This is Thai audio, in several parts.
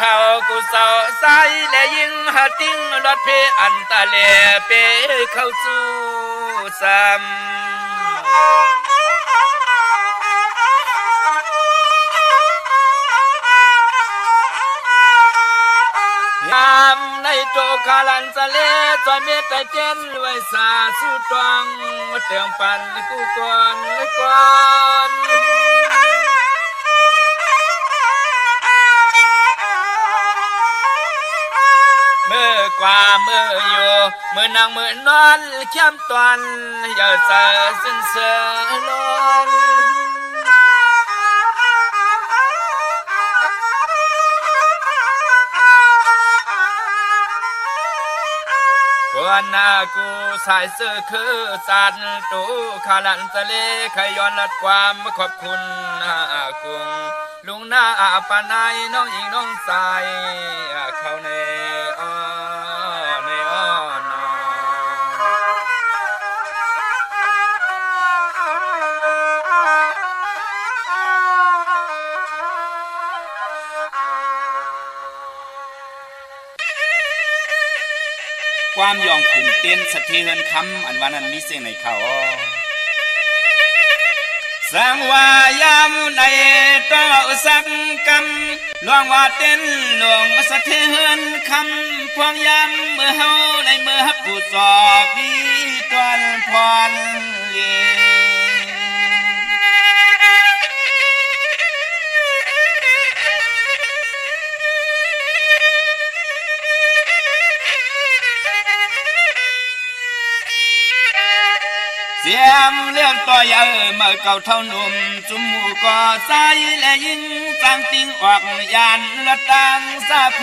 เท่ากูเศร้าใสและยิ่งหาติ้งรถเพอันตะเลเปเข้าสู่ซ้ำยามในโจคาลันสะเลจอยเม็ดแต่เจนไว้สาสู้ตวงเตียงปันกูก่อนเมื่อกว่าเมื่ออยู่เมื่อนางเมื่อนอนเข้มตอนอย่าเสือสิ้นเสือลงก่อนหน้ากูสายเสื้อคือสัตว์ตูขาลันทะเลขย้อนลัดความขอบคุณกุงลุงหน้าปานายน้องหญิงน้องสายเขาในอ้อนาความยองขุนเต้นสะเทือนคำอันวันนั้นมีเสียงในเขาสังวายามในต่อสักกำลวงว่าเต้นหลวงสะเทือนคำพวงยามเมื่อเฮาในเมื่อฮับผู้สอบมีตวนพรเสียมเลือกต่อใหญ่เมื่อเก่าเท่าหนุ่มจุมหมู่ก่อใจและยิ่งจังติงออกยานละตังสะเพ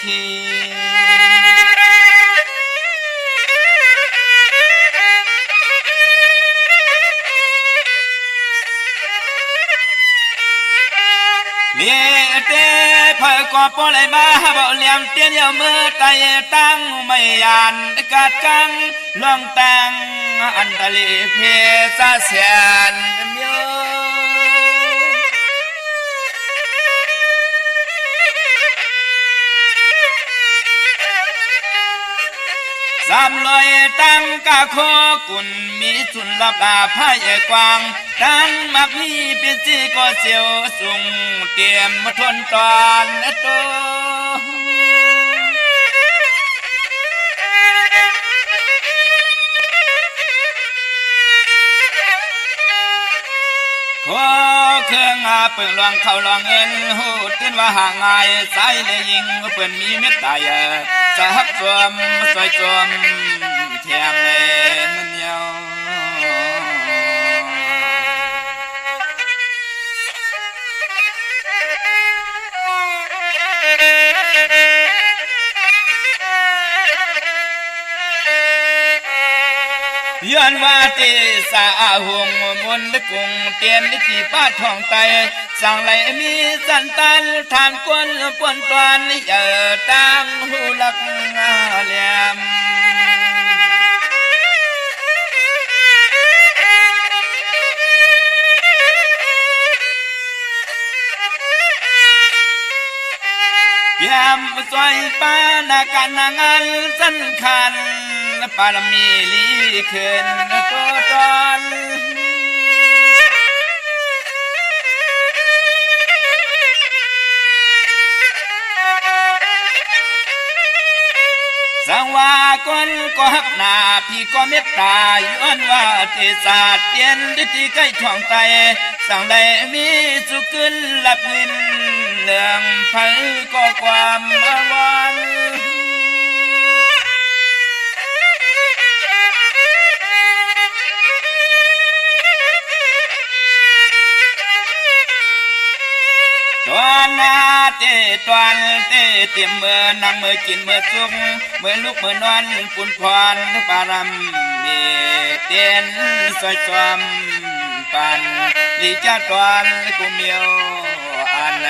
คีเลี้ยเตเพื่อก่อปลายมาบ่เลี้ยงเตี้ยนยาวมือไตตั้งไม่ยานกัดกังลองแต่งอันตะลีเพซาเสียนเมียวสามลอยตั้งกะโคกุนมีจุนลับพายกวางตั้งมักมีเป็นจีก็เสียวสุงเตรียมมาทนตอนโตขอเครื่องเปิดลองเข้าลองเงินหูตื่นว่าห่างไงสายเลยยิงเปิดมีเม็ดตายจะฮับจวมซอยจวมเทียมเลยมันเยาย้อนว่าเตสาหงมนต์กุงเตียนที่ป้าทองไตสั่งไหลมีสันตันทานกวนปวนตวนเยอตั้งหูลักเหลี่ยมยามซอยป้านาการนางานสำคัญปารมีลีขึ้นตัวตอนสังว่าคนก็หักหน้าพี่ก็เมตตาย้อนว่าเทศาเตียนที่ใกล้ท้องไตสั่งได้มีสุขึ้นหลับเงินเรื่องไผก็ความอาวรตอนนาเตตอนเตเต็มเมื่อนั่งเมื่อกินเมื่อจุกเมื่อลุกเมื่อนอนปุ่นพรปารำมีเตียนสวยจอมปันลีจ้าตอนกูเมียวอันไหน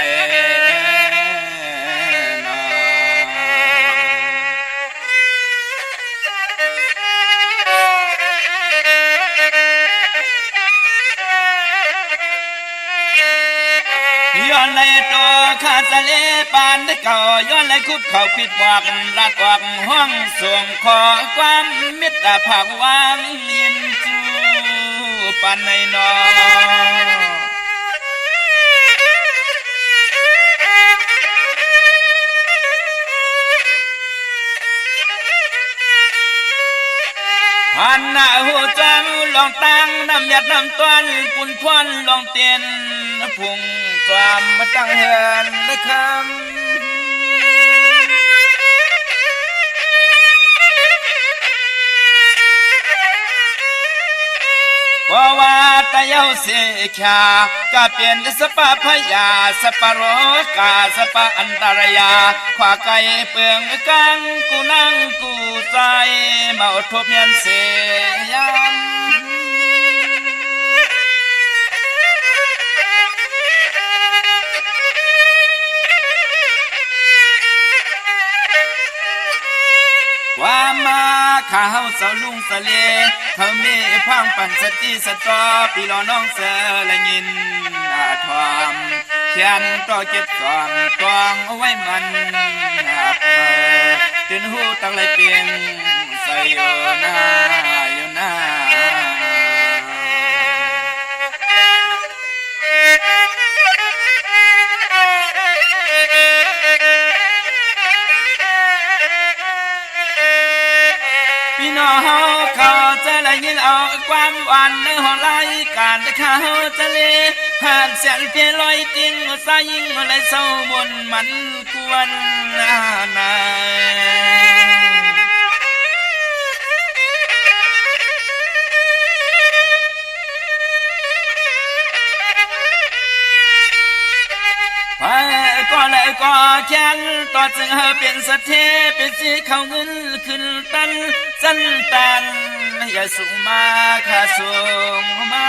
ย้อนในตัวข้าทะเล ปานได้เก่าย้อนเลยคุบเขาผิดหวังรัดออกห้องส่งขอความมิตรภาพวางยินจูปานในนอหันหน้าหัวจังลองตั้งน้ำหยัดน้ำต้นปุ่นพวนลองเตียนพุ่งความมาตั้งเฮือนได้คำเพราะว่าตะเยาเสียขาก็เปลี่ยนสปะพยาสปะโรกาสปะอันตรยาขวาไก่เปลืองกังกูนั่งกูใจมาอดทบเมียนเสียมความมาข้าวเสาลุงสะเลเขาเมพังปั่นสติสตอปีลอน้องเสละยินอาทอมเขียนต่อเก็บก่อนตองเอาไว้มันตื่นหูตั้งไรเปียงใส่อยู่หน้าอยู่หน้าพี่น้องเขาจะได้ยินเอาความหวานในห้องรายการเขาจะเลหากเสียงเพลงลอยจริงสายยิ่งอะไรเศร้าบนมันควรนาก็เลยก็แค้นต่อจึงเปลี่ยนสะเทเป็นสีเขาเงินขึ้นตันสั้นตันอย่าสูงมาข้าสูงมา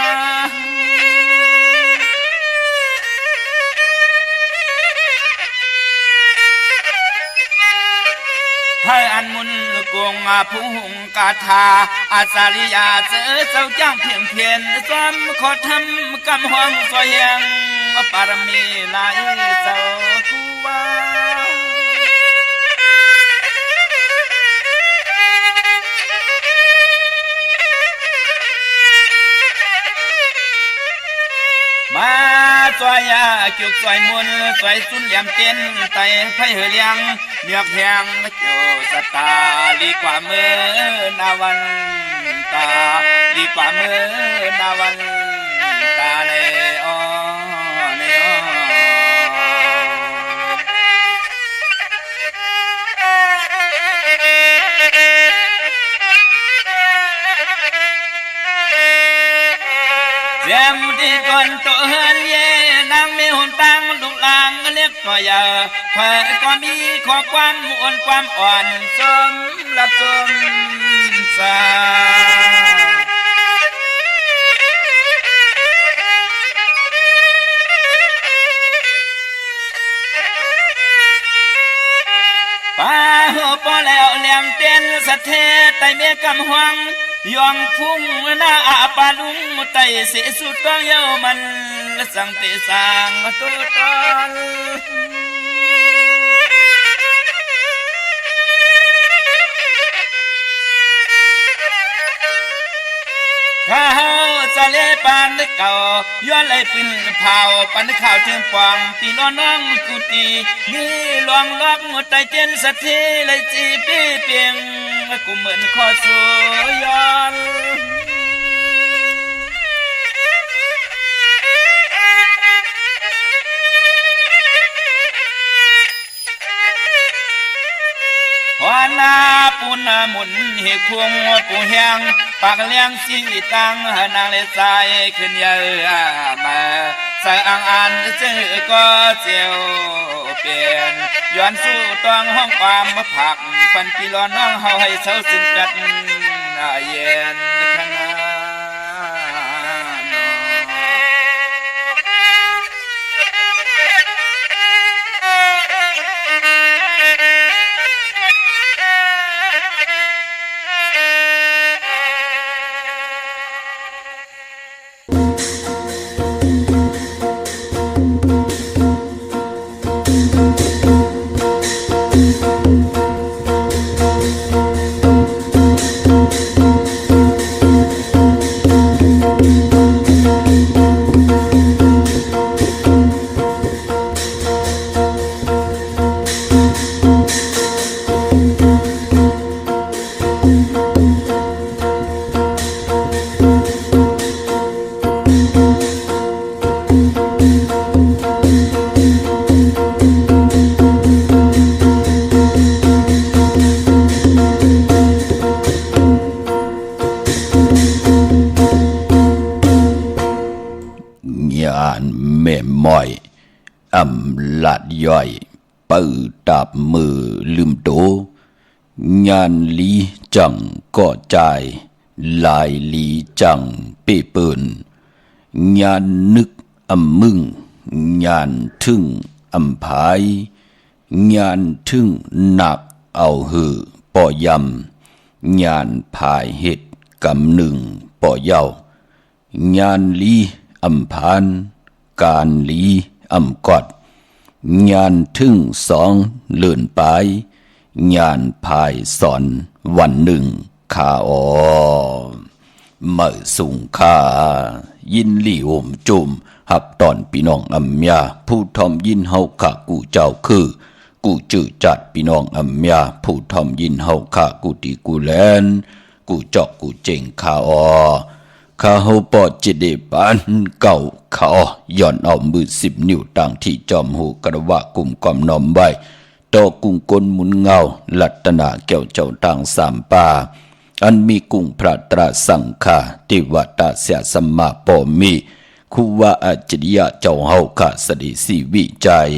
ให้อันมุนกงผู้หงกาธาอาสาริยาเจอเจ้าจ้างเพียงเพียนซ้ำขอทำกำห้องสวยยังปารมีหลายเจ้าคูวามาสวยยาจุกสวยมุนสวยสุนเหลี่ยมเต้นไตไฟเหือเลี้ยงเมียกแพงโจสตาดีกว่ามือนาวันตาดีกว่ามือนาวันตาในอ้อในอ้อเสียมที่ก่อนตัวเฮือนเย่นางมีหุ่นตังลูกลางเล็กก็เยอะเพื่อก็มีขอความอ่อนความอ่อนสมรับสมสาป้าหัวปอแล้วเหลี่ยมเต้นสะเทไตเมียกำหวังยองพุ่งหน้าอาปาลุงไตเสสุดต้องเย้ามันสังเตสังตัวตนข้าวจะเล่ปานเก่าย้อนเลยปืนเผาปันข่าวถึงปองตีล้อน้องกุตีมีหลวงล็อกหมดใจเจนสักทีเลยจีปีเปียงกูเหมือนขอสวยย้อนหัวหน้าปูนาหมุนเหกพวงปูแหงปากเลี้ยงสีตังนางเลสายขึ้นเยอะมาใส่อ่างอันเจอก็เจียวเปลี่ยนย้อนสู้ต้องห้องความมาผักปันปีร้อนน้องเฮาให้เศร้าสิ้นกัดเย็นข้างหน้า ย่อยเปิดตับมือลืมโตงานลีจังก่อใจลายลีจังเป้เปินงานนึกอำมึงงานทึ่งอำพายงานทึ่งหนักเอาหือปอยำงานพายเห็ดกำหนึ่งปอเยางานลีอำพานการลีอำกอดงานทึ่งสองเลื่อนไปงานพายสอนวันหนึ่งข้าอ๋อเมื่อสุงข้ายินลี่โอมจุมหับตอนพี่น้องอัมยาผู้ทอมยินเฮาข้ากูเจ้าคือกูจื้อจัดพี่น้องอัมยาผู้ทอมยินเฮาข้ากูตีกูแลนกูจอกกูเจ๋งข้าอ๋อข้าเฮาปอดจิเดปานเก่าข้าอ๋อย่อนเอามือ10 นิ้วต่างที่จอมหูกระวะกลุ่มความนอมไว้ต่อกุ้งกลหมุนเงาลัตนาแก้วเจ้าต่างสามป่าอันมีกุ้งพระตราสังฆาติวัตเสียสัมมาปอมีคูว่าอาจริยะเจ้าเฮาข้าสดิสีวิจัย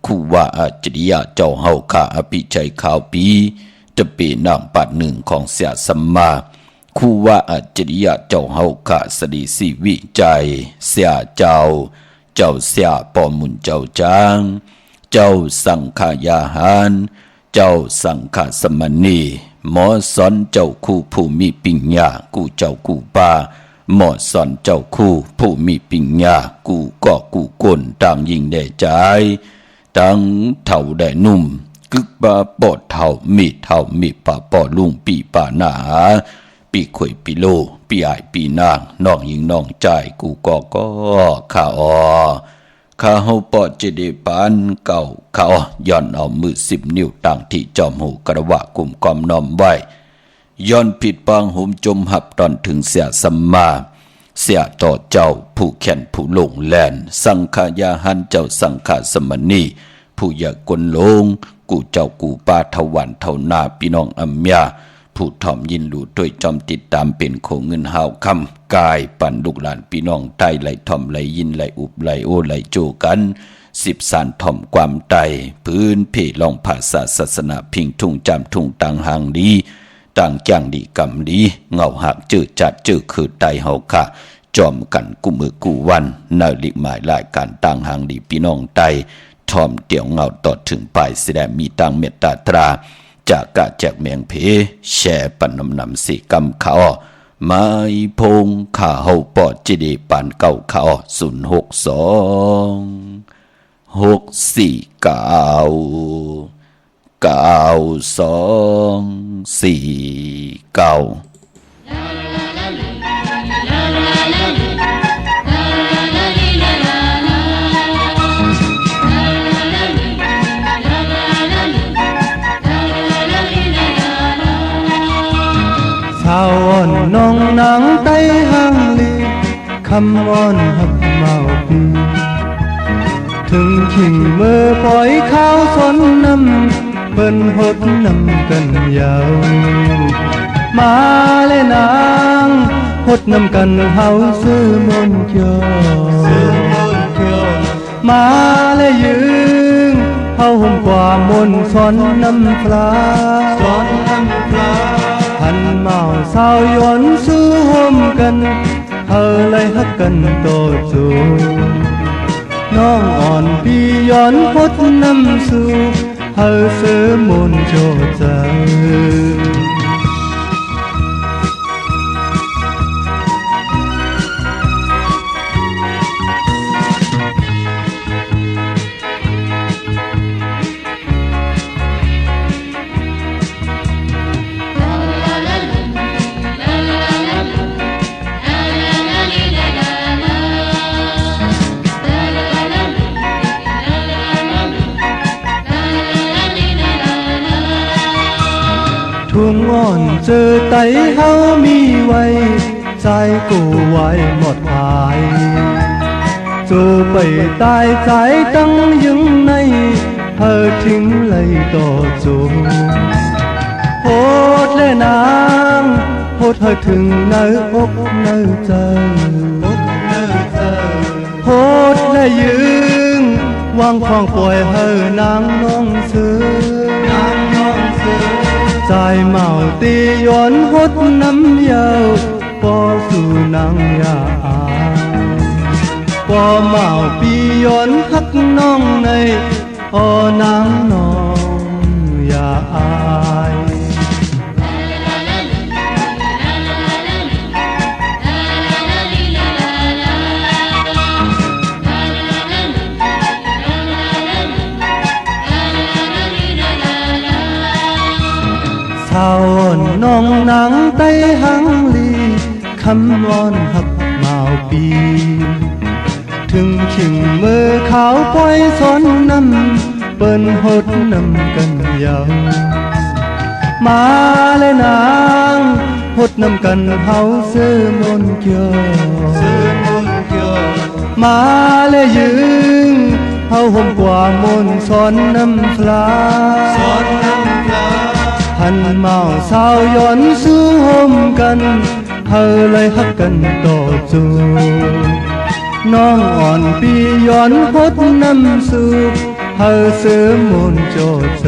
คูว่าอาจริยะเจ้าเฮาข้าอภิชัยข่าวปีจะเป็นนางปัดหนึ่งของเสียสัมมาคูว่าอาจริยะเจ้าเฮาข้าสดิสีวิจัยเสียเจ้าเสียปอมุนเจ้าจางเจ้าสังขายาหารเจ้าสังฆสมณีหมอสอนเจ้าคู่ผู้มีปิญญากูเจ้ากูป่าหมอสอนเจ้าคู่ผู้มีปิญญากูก็กูก้นต่างยิงได้ใจตั้งเท่าได้นุ่มกึกบาปอดเท่ามีป่าปอลุงปีป่าหนาปีข่อยปีโลปีอายปีนางน้องยิงน้องใจกูก็ข้าอ๋อข้าเฮาปอดเจดีปานเก่าข้าย้อนเอามือ10 นิ้วต่างที่จอมหูกระวะกลุ่มกอมน้อมไว้ย้อนผิดปางหุมจมหับตอนถึงเสียสัมมาเสียต่อเจ้าผู้แขนผู้ลงแลนสังขายาหันเจ้าสังฆสมณีผู้อยากกลลงกูเจ้ากูปาทวันเท่านาพี่น้องอัมยาผู้ถ่อมยินหลู่ด้วยจอมติดตามเป็นโคเงินหาวคำกายปั่นลูกหลานพี่น้องไทยไหลถ่อมไหลยินไหลอุบไหลโอไหลโจกัน10 สานถ่อมความไตพื้นเพลองภาษาศาสนาพิงทุ่งจำทุ่งต่างหางดีต่างจ้างดีกำดีเงาหักจืดจัดจืดคือไตเฮาค่ะจอมกันกุมือกูวันนาลิหมายรายการต่างหางดีพี่น้องไตถ่อมเตี่ยวเงาต่อถึงปลายแสดงมีต่างเมตตาตราจากกะแจกเมียงเพแช่ปันนำสีกำเขาไม้พงข้าเฮาปอดจิดีปานเก่าเขา062 649 9249ชาวอ่อนน้องนางไต้ห้างลีคำอ่อนหักเมาปีถึงขิงมือปล่อยข้าวสนน้ำเปิ้นหดน้ำกันยาวมาเลยนางหดน้ำกันเฮาซื้อมนเขียวมาเลยยืงเฮาห่มกว่ามนสอนน้ำปลาพันเมาสาวย้อนสู้ห่มกันเฮาเลยฮักกันโตจูน้องอ่อนพี่ย้อนพดน้ำสู่เฮาซื้อมนโจใจทุ่งอ่อนเจอไตเฮามีไว้ใจกูไว้หมดภายจูไปตายใจตั้งยังในเธอทิ้งเลยต่อจูโหดและนางโหดเธอถึงเนื้ออกเนื้อใจโหดและยืง วางควางปล่อยเฮอนางน้องซื้อนางน้องซื้อใจเมาตีย้อนหดน้ำยาวปอสู่นางยาปอเมาปีย้อนฮักน้องในนางน้องอย่าอายสาวน้องนางไต้หังลีคำวอนหักเมาปีถึงขิงมือขาวปล่อยสอนน้ำเปิ้นหดน้ำกันยาวมาเลยนางหดน้ำกันเฮาซื้อมนเกี่ยวมาเลยยืงเฮาห่มกว่ามนสอนน้ำฟลาหันเมาสาวย้อนสู้ห่มกันเฮาเลยฮักกันต่อจูน้องอ่อนปีย้อนหดน้ำสูบเฮาซื้อมนโจใจ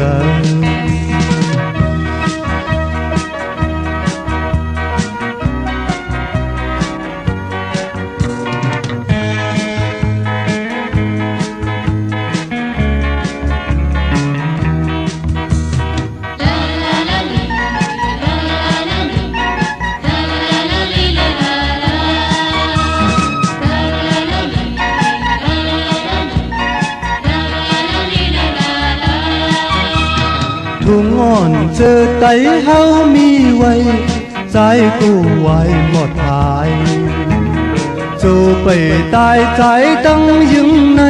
ทุ่งอ่อนเจอไตเฮามีไว้ใจกูไว้หมดหายจูไปตายใจตั้งยึงใน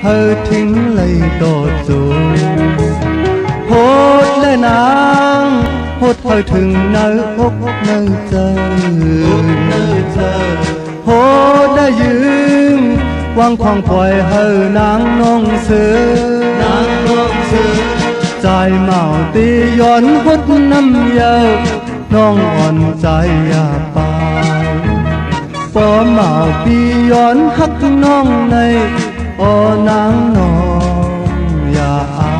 เฮาทิ้งเลยต่อจูโหดและนางโหดเฮาถึงเนื้อกเนื้อใจโหดและยืงวางควางปล่อยเฮานางน้องเสือใจเมาตีย้อนหดน้ำยาวน้องอ่อนใจอย่าไปปอเมาปีย้อนฮักน้องในนางน้องอย่าอาย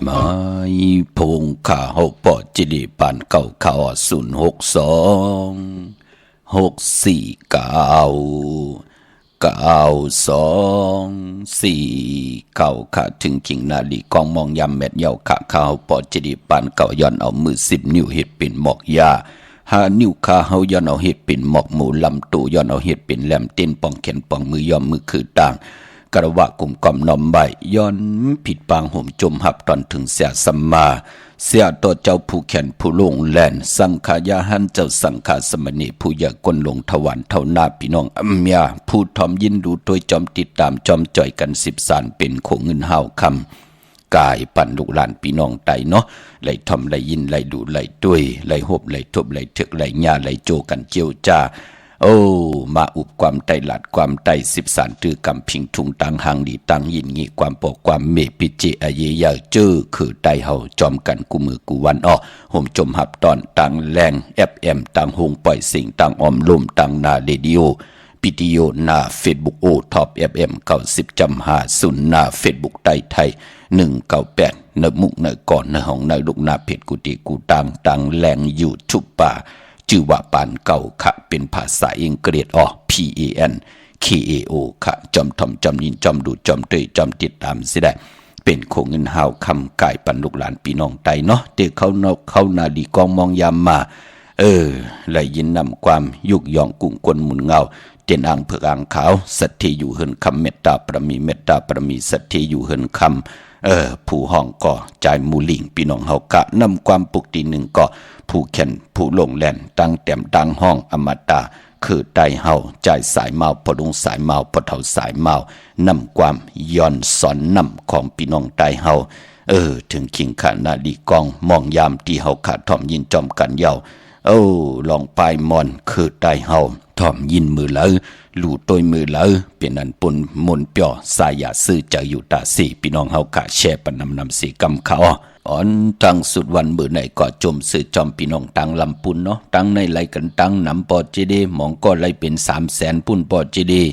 ไม้พงข้าเฮาปอจิริปานเก่าข้า06264ค่ะถึงขิงนาลีกองมองยำเม็ดเยาค่ะข้าเฮาปอจิริปานเก่าย้อนเอามือ10 นิ้วเฮ็ดเป็นหมอกยา5 นิ้วข้าเฮาย้อนเอาเฮ็ดเป็นหมอกหมูลำตูย้อนเอาเฮ็ดเป็นแหลมเต้นป้องแขนป้องมือยอมมือคือต่างกระวะกลุ่มกอมนอมใบย้อนผิดปางห่มจมหับตอนถึงเสียสัมมาเสียต่อเจ้าผู้แขนผู้ลงแลนสังขายาหันเจ้าสังฆาสมณีผู้ยากลลงถวันเท่านาพี่น้องอัมยาผู้ทอมยินดูโดยจอมติดตามจอมจ่อยกัน10 สารเป็นโคเงินห้าวคำกายปั่นลูกหลานพี่น้องไตเนาะไหลทอมไหลยินไหลดูไหลด้วยไหลหบไหลทบไหลเถกไหลญาไหลโจกันเจียวจ้าโอ้มาอุบความไตหลัดความไต10 สารตือกำพิงทุงตังหังดีตังยินงี้ความปอกความเมปิจิอเยยาเจอคือไตเฮาจอมกันกูมือกูวันอ้อห่มจมหับตอนตังแรงFMตังหงปล่อยสิ่งตังออมลมตังนาเรดิโอวิดีโอหน้า Facebook โอท็อป FM 90.50หน้า Facebook ไตไทย198เนมุกเนก่อนเนห้องเนลูกนาเพจกุฏิกูตังแรงอยู่ทุบป่าชื่อว่าปานเก่าค่ะเป็นภาษาอังกฤษPANKAO ค่ะจอมทอมจอมยินจอมดูจอมเตยจอมติดตามสิได้เป็นโคเงินหาวคำกายปันลูกหลานพี่น้องไตเนาะเด็กเข้านาดีกองมองยามมาไหลยินนำความยุกยองกุ้งกวนหมุนเงาเจนอ่างเผือกอ่างขาวสัตย์ที่อยู่เฮินคำเมตตาประมีสัตย์ที่อยู่เฮินคำผู้ห้องก่อจ่ายมูลิงพี่น้องเฮากะนำความปุกตีหนึ่งก่อผู้แข่นผู้ลงแล่นตั้งแต้มตั้งห้องอมตะคือไตเฮาจ่ายสายเมาพอดงสายเมาพอเท่าสายเมานำความย้อนสอนนำของพี่น้องไตเฮาถึงขิงขานาดีกองมองยามที่เฮาขาดทอมยินจอมกันเยา โอ้ลองปลายมอนคือไตเฮาถ่อมยินมือเลยลู่ต้วยมือเลยเป็นอันปนมนเปียวสายาซื้อใจอยู่ตาสีพี่น้องเฮากะแช่ปนำสีกำเขาอ่อนตั้งสุดวันมือไหนก็จมซื้อจอมพี่น้องตังลำปุนเนาะตังในไหลกันตังนำปอจีดีมองก็ไหลเป็น300,000 ปุ่นปอจีดี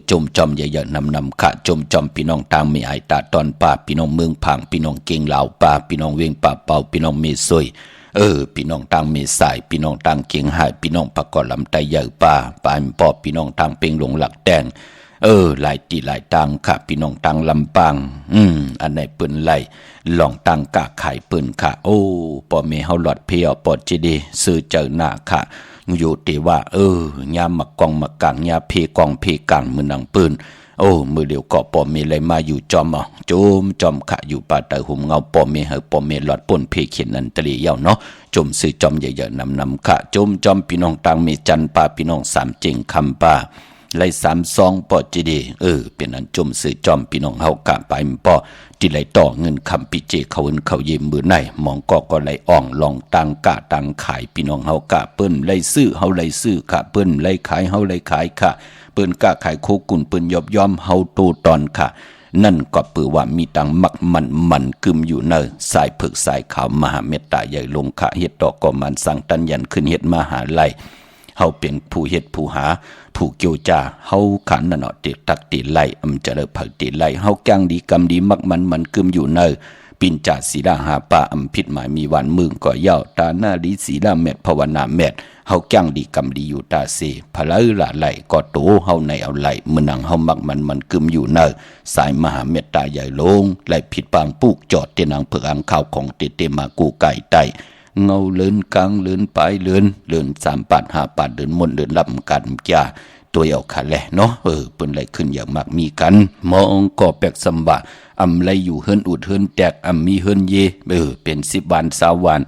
จมจอมใหญ่ๆนำค่ะจมจอมพี่น้องทางมีไอตาตอนป่าพี่น้องเมืองผางพี่น้องเก่งเหล่าป่าพี่น้องเวียงป่าเป่าพี่น้องเมซวยพี่น้องทางเมสายพี่น้องทางเกียงหายพี่น้องปะกอลำไตใหญ่ป่าปานปอบพี่น้องทางเปงหลงหลักแดงหลายตีหลายตังค่ะพี่น้องตังลำปางอันไหนเปิ้นไหลลองตังกะไข่เปิ้นค่ะโอ้ปอเมเฮาหลอดเพียวปอจีดีซื้อเจอหน้าค่ะอยู่ตีว่ายามมักกองมักกังยาเพกองเพกังมือนังปืนมือเดียวก็ปอเมเลยมาอยู่จอมจอมขะอยู่ป่าตะหุ่มเงาปอเมเฮปอเมหลอดป่นเพเขียนนันตรีเย้าเนาะจมซื้อจอมใหญ่ๆนำขะจอมพี่น้องตังเมจันป่าพี่น้อง3เจงคำป่าไล่32ปอจีดีเป็นอันจมซื้อจอมพี่น้องเฮากะไปปอที่ไหลต่อเงินคำปิเจเขาเยมมือไหนมองก็ไหลอ่องลองตังกะตังขายพี่น้องเฮากะเปิ้นไล่ซื้อเฮาไล่ซื้อค่ะเปิ้นไล่ขายเฮาไล่ขายค่ะเปิ้นกะขายโคกุนเปิ้นยอมเฮาโตตอนค่ะนั่นก็เปือว่ามีตังมักมันกึมอยู่เนอสายผึกสายขาวมหาเมตตาใหญ่ลงค่ะเฮ็ดดอกก็มันสั่งตันยันขึ้นเฮ็ดมหาไลเฮาเป็นผู้เฮ็ดผู้หาผู้เกี่ยวจาเฮาขันนั่นเนาะติตักติไล่จะเลิกผักติไล่เฮาแกงดีกำดีมักมันกึมอยู่เนอปินจ่าศีลาหาป่าผิดหมายมีวันมึงก็เย้าตาหน้าดีศีลาเม็ดภาวนาเม็ดเฮาแกงดีกำดีอยู่ตาเสพะละละไหลก็โตเฮาในเอาไหลมื้อนังเฮามักมันกึมอยู่เนอสายมหาเมตตาใหญ่ลงไหลผิดปางปุกจอดเตนังเผือกอังข้าวของเตมากูไก่ไตเงาเลินกลางเลินปลายเลิน3 ปาด5 ปาดเลินมนเลินลำกันจ้าตัวเอาค่ะแหละเนาะเปิ้นไหลขึ้นอย่างมากมีกันมองก็แปลกสมบะไหลอยู่เฮิรนอุดเฮิรนแตกมีเฮิรนเยเป็น10 วัน20 วัน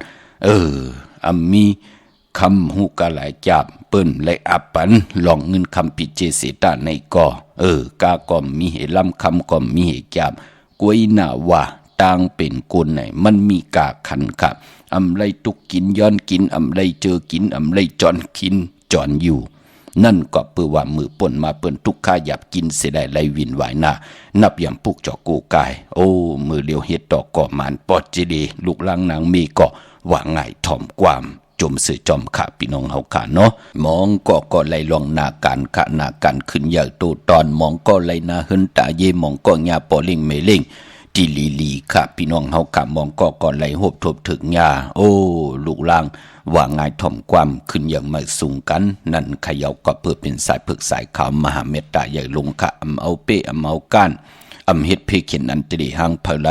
มีคำหูกะหลายจับเปิ้นไหลอับปันลองเงินคำปิเจเสตาในก่อกาก็มีเหลำคำก็มีเหจับกวยหน้าว่าต่างเป็นคนไหนมันมีกาขันค่ะไรตุกกินย้อนกินไรเจอกินไรจอนกินจอนอยู่นั่นก็เปือว่ามือป่นมาเปิ้นทุกข้าหยับกินเสียได้ไรวินไหวหน้านับอย่างปุกจอกูกายมือเลียวเฮ็ดดอกก่อมันปอดจีดีลูกลังนางมีก็ว่าง่ายถ่อมความจมสื่อจอมขาพี่น้องเฮาขาเนาะมองก็ไหลลองนาการขะนาการขึ้นใหญ่โตตอนมองก็ไหลนาเฮินตาเยมองก็ญาปอลิงเมลิงที่ลีค่ะพี่น้องเฮากะมองก็ไหลโหบทบถึงญาลูกลางว่าง่ายถ่อมความขึ้นอย่างไม่สูงกันนั่นเขย่าก็เพื่อเป็นสายผึกสายขาวมหาเมตตาใหญ่ลงค่ะเอาเป้เอาก้านเฮ็ดเพเขียนอันตรีหังเผล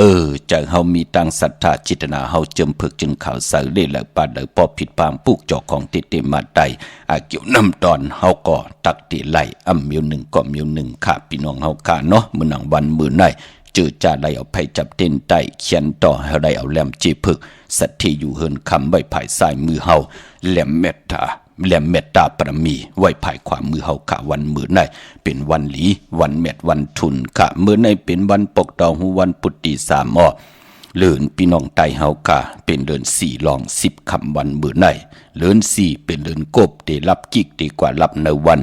อใจเฮามีตังศรัทธาจิตนาเฮาจมผึกจึงข่าวใส่เล่ละปาดพอผิดปางปุกจอกของติมาไดเกี่ยวนำตอนเฮาก็ตักติไหลมิวหนึ่งก็มิวหนึ่งค่ะพี่น้องเฮาค่ะเนาะมื้อนังวันมื้อไหนเจอจ่าได้เอาไผจับเต้นไตเขียนต่อให้ได้เอาแหลมจีผึกสัตที่อยู่เฮินคำไว้ภายซ้ายมือเฮาแหลมเมตตาปรมีไว้ภายขวามือเฮาค่ะวันมื้อไหนเป็นวันหลีวันเม็ดวันทุนค่ะมื้อไหนเป็นวันปกดอกหูวันปุตติ3 อ้อเลินพี่น้องไตเฮาค่ะเป็นเลิน4ลอง10 คำวันมื้อไหนเลิน4เป็นเลินกบได้รับกิกดีกว่ารับในวัน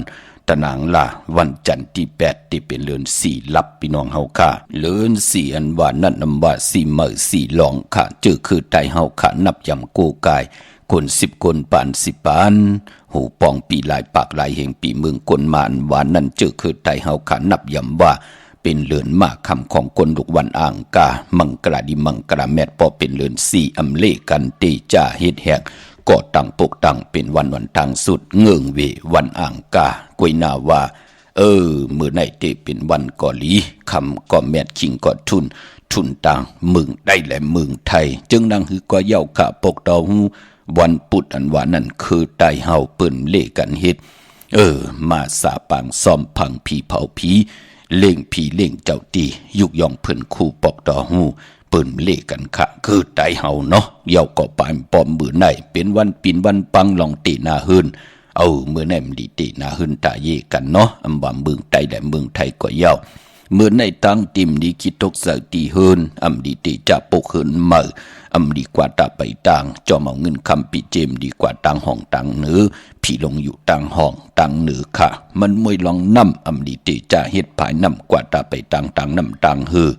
ตะนางล่ะวันจันทร์ที่8ที่เป็นเลือน4ลับพี่น้องเฮาค่ะเลือน4อันว่านั่นนำว่า4มื้อ4ลองค่ะเจอคือไตเฮาค่ะนับยำกูกายคน10 คนปาน10 ปานหูปองปีหลายปากหลายแห่งปีเมืองคนมานว่านั่นเจอคือไตเฮาค่ะนับยำว่าเป็นเลือนมากคำของคนลูกวันอ่างกามังกราดิมังกราแมดพอเป็นเลือน4เลกันตีจ่าเฮ็ดแหกก็ตั้งปกตั้งเป็นวันทางสุดเงื่องเววันอ่างกากวยนาว่ามื้อไหนเตเป็นวันก่อหลีคำก็แมดคิงก็ทุนต่างมึงได้และมึงไทยจึงดังฮือก็เย้าค่ะปกตอหูวันปุดอันว่านั่นคือไตเฮาเปิ้นเล่กันเฮ็ดมาสาปางซ่อมพังผีเผาผีเล่งผีเล่งเจ้าตียุกย่องเพิ่นคู่ปกตอหูเปิ้นเล่กันค่ะคือไตเฮาเนาะเย้าก็ปานปอมมื้อไหนเป็นวันปีนวันปังลองตีหน้าหืนมื้อไหนมันดีตีหน้าหืนตาเยกันเนาะว่าเมืองไทยและเมืองไทยก็เย้า เมื่อในตั้งติมดีคิดตกเสตีเฮินอำดีติจะปกเฮินเมื่ออำดีกว่าตาไปต่างจอมเอาเงินคำปีเจมดีกว่าต่างห้องต่างเหนือพี่ลงอยู่ต่างห้องต่างเหนือค่ะมันมวยลองนำอำดีติจะเฮ็ดภายนำกว่าตาไปต่างต่างนำต่างเฮอ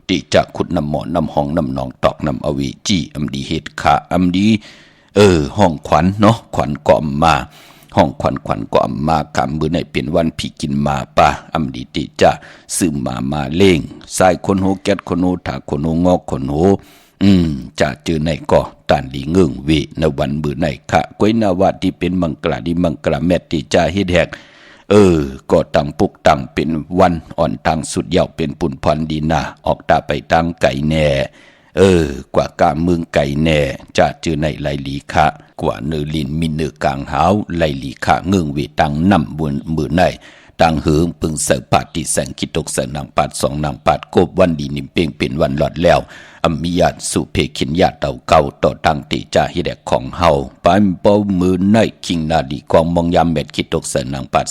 ติจะขุดนำหมอนนำห้องนำนองตอกนำอเวจีอำดีเฮ็ดค่ะอำดีห้องขวัญเนาะขวัญก็มาห้องขวัญก็มากำมือในเป็นวันพี่กินมาป่าอำดีติจะซึมมาเล่งสายคนโหแก๊ดคนโหถาคนโหงอกคนโหจะเจอในก่อตานลีเงื่งเวในวันมือในค่ะก้วยนาวาที่เป็นมังกราดิมังกราแมตติจะเฮ็ดแหกก็ตั้งปุกตั้งเป็นวันอ่อนตั้งสุดยาวเป็นปุ่นพรดีนาออกตาไปตั้งไก่แน่กว่ากาเมืองไก่แน่จะเจอในไหลลีคะกว่าเนลินมีเนือกลางหาวไหลลีคะเงื่งเวตังนำบนมือในตังเหิงปึงเสปาติแสงคิดตกเสนางปาดสองนางปาดกบวันดีนิมเป่งเป็นวันหลอดแล้วอมิญาตสุเพขินญาติเต่าเก่าต่อตังติจาฮิแดกของเฮาปานเป้ามือในคิงนาดีกองมองยามเม็ดคิดตกเสนางปาด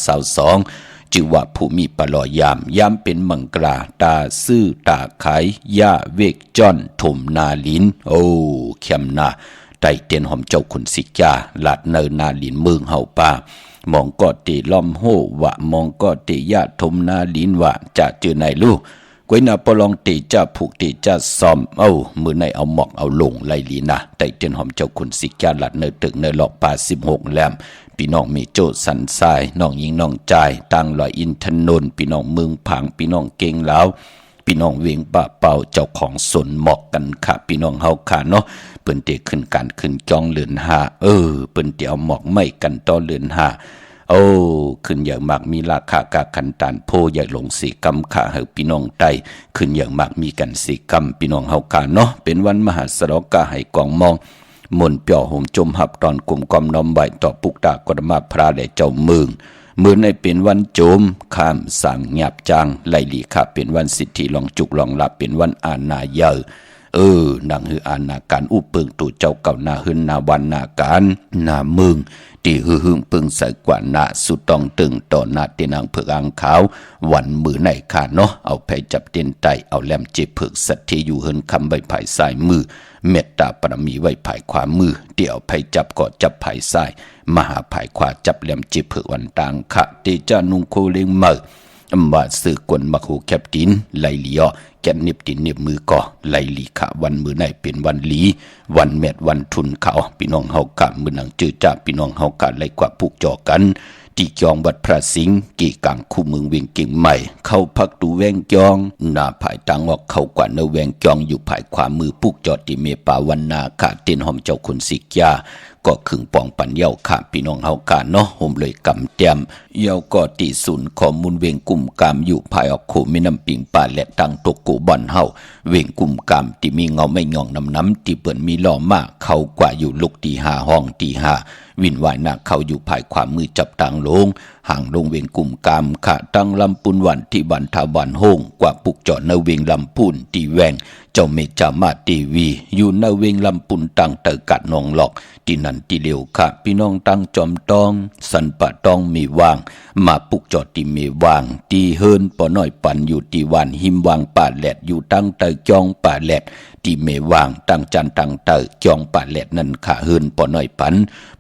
22จือว่าผู้มีปลอยามเป็นมังกราตาซื่อตาขายย่าเวกจ้อนถมนาลินโอ้เข้มนาไตเตียนหอมเจ้าคุณสิกาลาดเนนาลินเมืองเฮาป่ามองก็ติล้อมโหวะมองก็ติญาถมนาลินวะจะเจอในลูกกวยนาปลองติจะผูกติจะซ้อมมือในเอาหมอกเอาลงไลลีนะไตเตียนหอมเจ้าคุณสิกาลาดเนตึกเนหลอกป่า16แหลมพี่น้องมีโจสันทรายน้องยิงน้องใจตั้งลอยอินทนนท์พี่น้องเมืองผังพี่น้องเก่งแล้วพี่น้องเวียงป่าเป่าเจ้าของสนหมอกกันค่ะพี่น้องเฮาค่ะเนาะเปิ้นเตขึ้นการขึ้นจองเลือน5เปิ้นเตเอาหมอกไม่กันต่อเลือน5ขึ้นอย่างมากมีราคากาคันตานโพอย่าหลงสีกรรมค่ะเฮาพี่น้องใต้ขึ้นอย่างมากมีกันสีกรรมพี่น้องเฮาค่ะเนาะเป็นวันมหาสรกะให้กองมองมนเปียวห่มจมหับตอนกลุ่มกอมน้อมใบต่อปุกตากรมาพระและเจ้าเมืองเมื่อในเป็นวันโจมข้ามสั่งหยาบจางไลลีค่ะเป็นวันสิทธิลองจุกลองหลับเป็นวันอาณาเยอนางฮืออาณาการอุปึงตู่เจ้าเก่านาหึนนาวันนาการนาเมืองตีหือหึงปึงใส่กว่านาสุดต้องตึงต่อนาเตนางเผือกอ่างขาววันมือในค่ะเนาะเอาไปจับเตียนไตเอาแหลมเจ็บเผือกสัตที่อยู่หึนคำใบไผ่สายมือเมตตาปรมีไว้ภายขวามือเดี๋ยวไผจับก็จับภายซ้ายมหาภายขวาจับแหลมจิเผือกวันต่างขะเตจานุงโคเลงเมอว่าสื่อกวนมักหูแคบตินไหลลียอแกนนิบตินนิบมือก่อไหลลีขะวันมือในเป็นวันลีวันเม็ดวันทุนเขาพี่น้องเฮากะมือหนังจื้อจ้าพี่น้องเฮากะไหลกว่าผูกจอกันที่จองวัดพระสิงห์กี่กังคู่เมืองเวียงเก่งใหม่เข้าพักดูแวงจองหน้าภายตังออกเข้ากว่าเนแวงจองอยู่ภายขวามือปุกจอดที่เมปาวันนาขาเตียนหอมเจ้าคุณสิกยาก็ขึงป่องปันเย้าค่ะพี่น้องเฮากะเนาะห่มเลยกำเตียมเย้าก็ตีศูนย์ข้อมูลเวียงกลุ่มกามอยู่ภายออกโคแม่น้ำปิงป่าและตังตกกูบ่อนเฮาเวียงกลุ่มกามที่มีเงาไม่ย่องน้ำที่เปิ้นมีล้อมากเข้ากว่าอยู่ลุกที่5ห้องที่5วินวายนาเข้าอยู่ภายขวามือจับตังลงห่างลงเวียงกลุ่มกามขะตั้งลำปุนวันที่บันทาบันโฮงกว่าปุกจอดในเวียงลำปุนที่แวงเจ้าเมจามาตีวีอยู่ในเวียงลำปุนตั้งเตกัดนองหลอกที่นั่นที่เลียวค่ะพี่น้องตั้งจอมตองสันปะตองมีวางมาปุกจอดที่มีวางที่เฮินปอน้อยปันอยู่ที่วันหิมวางป่าแหลดอยู่ตั้งเตจองป่าแหลดที่เมวางตั้งจันตั้งเตจองป่าแหลดนั่นค่ะเฮินปอน้อยปัน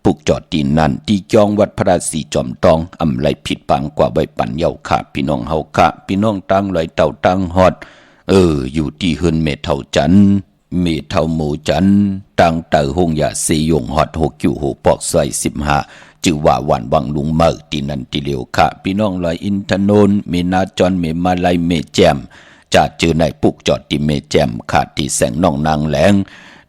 ปุกจอดที่นั่นที่จองวัดพระศรีจอมตองอำไลผิดปังกว่าใบปันเยาค่ะพี่น้องเฮาค่ะพี่น้องตั้งลอยเต่าตั้งฮอดอยู่ที่เฮินเมเท่าจันเมเท่าหมูจันตั้งเตอหงยาเสยงฮอด6อยู่6ปอกซอย15จือว่าวันวังลุงเมิกที่นั่นที่เลียวค่ะพี่น้องลอยอินทนนท์เมนาจรเมมาลัยเมแจมจะเจอในปุกจอดที่เมแจมขาดที่แสงน้องนางแหลง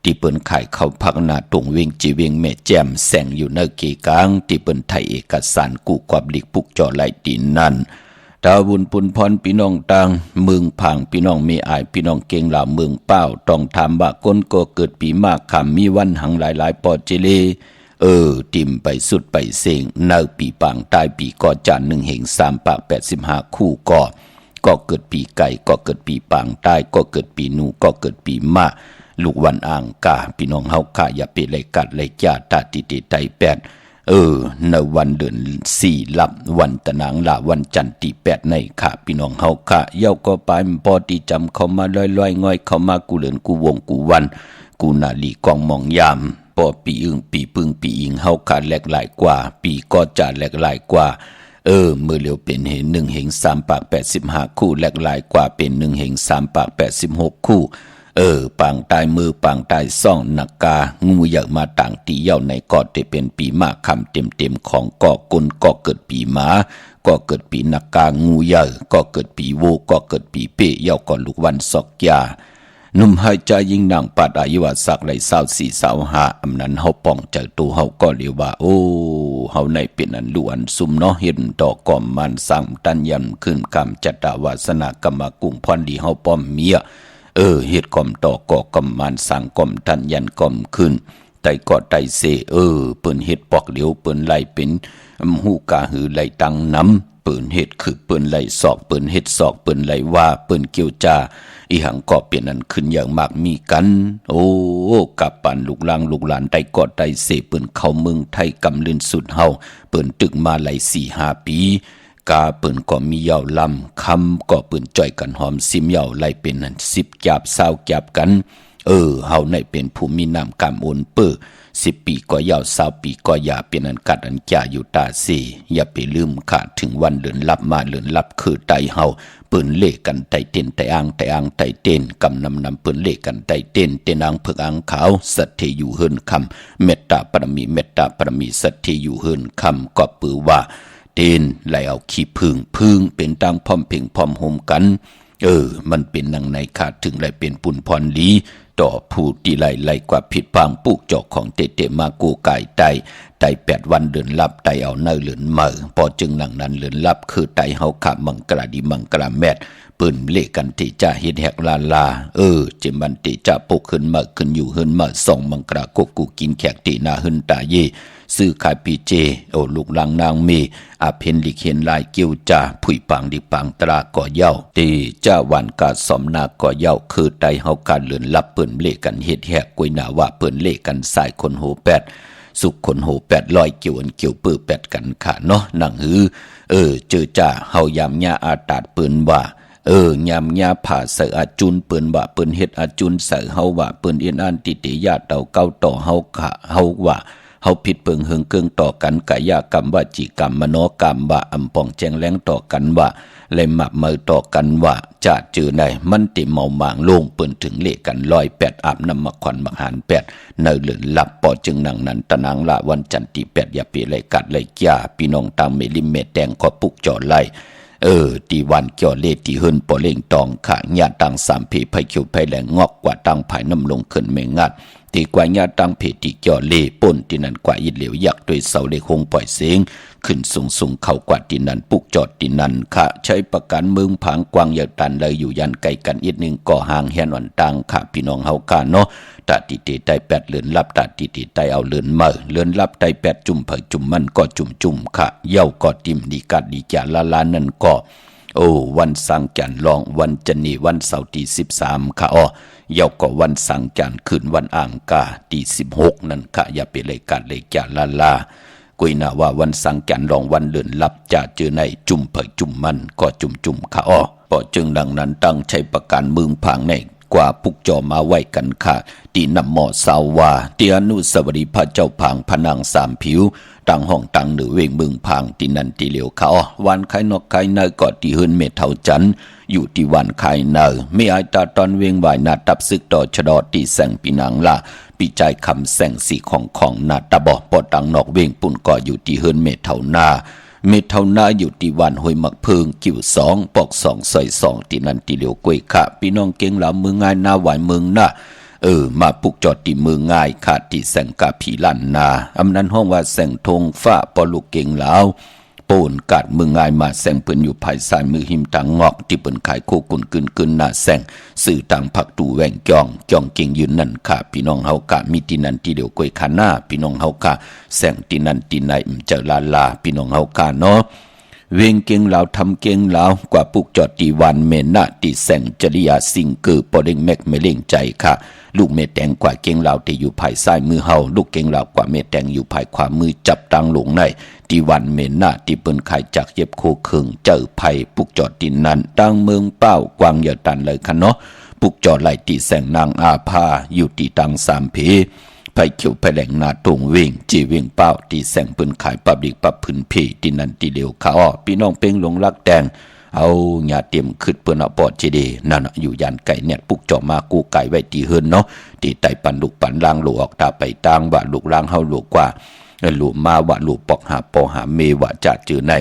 ที่เปิ้นขายเข้าพักนาตรงเวียงจีเวียงแม่แจมแสงอยู่ในกีกลางที่เปิ้นไทยเอกสารกู้ความหลีกปุกจอไหลตีนนั่นดาวบุญปุนพรพี่น้องต่างเมืองพังพี่น้องมีอายพี่น้องเก่งลาวเมืองเป้าต้องถามว่าก้นก็เกิดปีมากคำมีวันหังหลายๆปอเจเลติมไปสุดไปเสงเนาปีปางใต้ปีก่อจัน1เหง3ปาก85คู่ก็เกิดปีไก่ก็เกิดปีปางใต้ก็เกิดปีหนูก็เกิดปีมะลูกวันอ่างกาพี่น้องเฮาค่ะอย่าไปเลยกัดเลยจ้าตาติไตแปด ในวันเดือน4ลับวันตะนางละวันจันทร์ที่8ในค่ะพี่น้องเฮาค่ะเย้าก็ไปปอที่จำเข้ามาลอยๆง่อยเข้ามากูเหลินกูวงกูวันกูนาลีกองมองยามปอปีอึงปีปึงปีอิงเฮาค่ะแหลกหลายกว่าปีก็จะแหลกหลายกว่าเมื่อเหลียวเป็นเห1เหง3ปาก85คู่แหลกหลายกว่าเป็น1เหง3ปาก86คู่ปางตายมือปางตายซ่องนักกางูอยากมาต่างตีเย่าในกอดได้เป็นปีมากคำเต็มของก่อกลก่อเกิดปีหมาก่อเกิดปีนักกางูใหญ่ก่อเกิดปีโวก่อเกิดปีเป้เย่าก่อลูกวันศอกยานุ่มหายใจยิ่งนางปัดอายุวัสักไหล24-25อำนั้นเฮาป้องใจตัวเฮาก็เรียกว่าโอ้เฮาในเป็นอันล้วนซุ่มเนาะเห็นดอกก่อมมันสั่งตันยันขึ้นกรรมจัตตาวาสนากรรมกุ้งพรดีเฮาป้อมเมียเฮ็ดก่อมต่อก่อกำมันสั่งก่อมทันยันก่อมขึ้นไตกอดไตเสเปิ้นเฮ็ดปอกเหลียวเปิ้นไล่เป็นหูกาหือไล่ตังน้ำเปิ้นเฮ็ดคือเปิ้นไล่ศอกเปิ้นเฮ็ดศอกเปิ้นไล่ว่าเปิ้นเกี่ยวจาอีหังก็เปลี่ยนอันขึ้นอย่างมากมีกันโอ้กับปันลูกหลานไตกอดไตเสเปิ้นเข้าเมืองไทยกำลืนสุดเฮาเปิ้นตึกมาไล่4-5 ปีกาเปิ้นก็มีเหย้าลำคำก็เปิ้นจ่อยกันหอมซิมเหย้าไล่เป็นอัน10จับ20จับกันเฮาในเป็นผู้มีนามกามโอน10 ปีก็เหย้า20 ปีก็อย่าเป็นอันกัดอันจ่าอยู่ตาเสอย่าไปลืมขาดถึงวันเดือนลับมาเดือนลับคือไตเฮาเปิ้นเล่กันไตเต้นไตอ่างไตเต้นกำนำเปิ้นเล่กันไตเต้นอ่างเพิกอ่างขาวสัตเทอยู่เฮิรนคำเมตตาปรมีสัตเทอยู่เฮิรนคำก็ปือว่าเต้นไหลเอาขี้พึ่งเป็นตังพร้อมเพ่งพร้อมโฮมกันมันเป็นนังในขาดถึงไหลเป็นปุ่นพรลีต่อผู้ที่ไหลกว่าผิดพังปุกจอกของเตมากูกายไต8 วันเดือนลับไตเอาเนื้อเหลือนเมื่อพอจึงหนังนั้นเหลือนลับคือไตเฮาขามังกราดีมังกราแมดปืนเละกันติจ่าเฮ็ดแหกลาเจมันติจ่าปกขึ้นมาขึ้นอยู่ขึ้นมาส่องมังกรากกูกินแขกตีนาหึนตาเยซื้อขายปีเจลูกหลังนางเมอาเพนลิเห็นลายเกียวจ่าผุยปังดิปังตราก่อเย้าตีจ้าวันกาสอมนาก่อเย้าคือไตเฮาการเหลือนลับเปิ้นเละกันเฮ็ดแหกกวยหนาว่าเปิ้นเละกันสายคนโห8สุขคนโห800เกี่ยวอันเกี่ยวปื้อ8กันค่ะเนาะหนังหือเจอจ่าเฮายามญาอาตาดเปิ้นว่ายามญาผ่าเสืออาจุนเปิ้นว่าเปิ้นเฮ็ดอาจุนเสือเฮาว่าเปิ้นเอียนอันติติญาติเต่าเก้าต่อเฮาค่ะเฮาว่าเฮาผิดเปิงเฮิงเกิงต่อกันกายกรรมวจีกรรมมโนกรรมว่าอำป่องแจงแรงต่อกันว่าเลยหมักมือต่อกันว่าจะเจอในมันติเมาหมางลงเปิ้นถึงเลขกัน108อาบน้ำมักควันมักหาน8ในเหลือนหลับปอจึงนังนั้นตะนางละวันจันทร์ที่8อย่าเปเลยกัดเลยจ้าพี่น้องตามเมลิเมตแดงขอปุกจ่อไล่ตีวันเกี่ยวเลตีเฮินปอเล่งตองขะญาตัง3เพไผเขียวไผแหลงงอกกว่าตังภายน้ำลงขึ้นไม่งัดตีกว่าญาตังเพติเกี่ยวเลป่นที่นั้นกว่าอิดเหลียวยักด้วยเสาเลคงปล่อยเสียงขึ้นสูงเข้ากว่าที่นั้นปุกจอดที่นั้นขะใช้ประกันเมืองผางกวางอยากตันเลยอยู่ยันไกลกันอีกนึงก่อห่างแห่นวันตังขะพี่น้องเฮากันเนาะตาติเตไต8เลือนลับตาติเตไตเอาเลือนเมื่อเลือนลับไต8จุ่มเผยจุ่มมันก็จุ่มขะเย้าก็ติมดีกัดดีจาละลานนั่นก็วันสังจันลองวันจันนีวันเสาร์ที่13ค่ะเย้าก็วันสังจันคืนวันอ่างกาที่16นั่นค่ะอย่าไปเลยกัดเลยจาละลากุยนาว่าวันสังจันลองวันเลือนลับจะเจอในจุ่มเผยจุ่มมันก็จุ่มค่ะปอจึงดังนั้นตั้งใช้ประกันมึงผางในกว่าปุกจอมาไว้กันค่ะตีนำหมอสาววาตีอนุสาวรีย์พระเจ้าผางพนัง3ผิวตั้งห้องตั้งหรือเวงมึงผางตีนันตีเหลียวเขาวันไข่นกไข่เนยก็ตีเฮินเมเท่าจันอยู่ที่วันไข่เนยไม่อายตาตอนเวงวายนาตับซึกต่อชะดอตีแสงปีนังละปีใจคำแสงสีของนาตาบอปอตังนอกเวงปุ่นก็อยู่ที่เฮินเมเท่านาอยู่ที่วันห้วยมักเพิงกิ่ว2ปอก2ซอย2ที่นันตีเหลียวกวยค่ะพี่น้องเก่งหลามือง่ายหน้าไหวเมืองนะมาปุกจอดที่มือง่ายขาดที่แสงกาผีลันนาอำนั้นห้องว่าแสงธงฟ้าปอลูกเก่งลาวโปนกาดมือง่ายมาแสงเปิ้นอยู่ภายซ้ายมือหิมตังงอกที่เปิ้นขายโคกุนกึนหน้าแสงสื่อต่างผักตู่แหวงจองเก่งยืนนั่นค่ะพี่น้องเฮากะมีที่นั่นที่เดียวกวยขาหน้าพี่น้องเฮากะแสงที่นั่นที่ไหนจะลาพี่น้องเฮากะเนาะ เวงเก่งลาวทำเก่งลาวกว่าปุกจอดตีวันเมนะตีแสงจริยาสิ่งเกือปอเด้งแมกไม่เล่งใจค่ะลูกเมแตงกว่าเก่งลาวที่อยู่ภายซ้ายมือเฮาลูกเก่งลาวกว่าเมแตงอยู่ภายขวามือจับตังหลงในตีวันเมนะตีเปิ้นไข่จากเย็บโคเคิงเจอไผ่ปุกจอดตีนั้นตั้งเมืองเป้ากวางอย่าตันเลยค่ะเนาะปุกจอดไหลตีแสงนางอาภาอยู่ตีตังสามเพไผ่เขียวไผ่แหลงนาตรงเวงจีเวงเป้าตีแสงเปิ้นขายปับดิกปับพื้นเพตีนันตีเดียวขาอ้อพี่น้องเป้งหลงรักแดงเอาหญ้าเตรียมขึ้นเปิ้นเอาปอดเจดีนั่นอยู่ยานไก่เนี่ยปุกจอมากูไก่ไว้ตีเฮินเนาะตีไตปันลูกปันล่างลูกออกตาไปตางว่าลูกล่างเฮาลูกกว่าลูกมาว่าลูกปอกหาปอหาเมว่าจะจือใน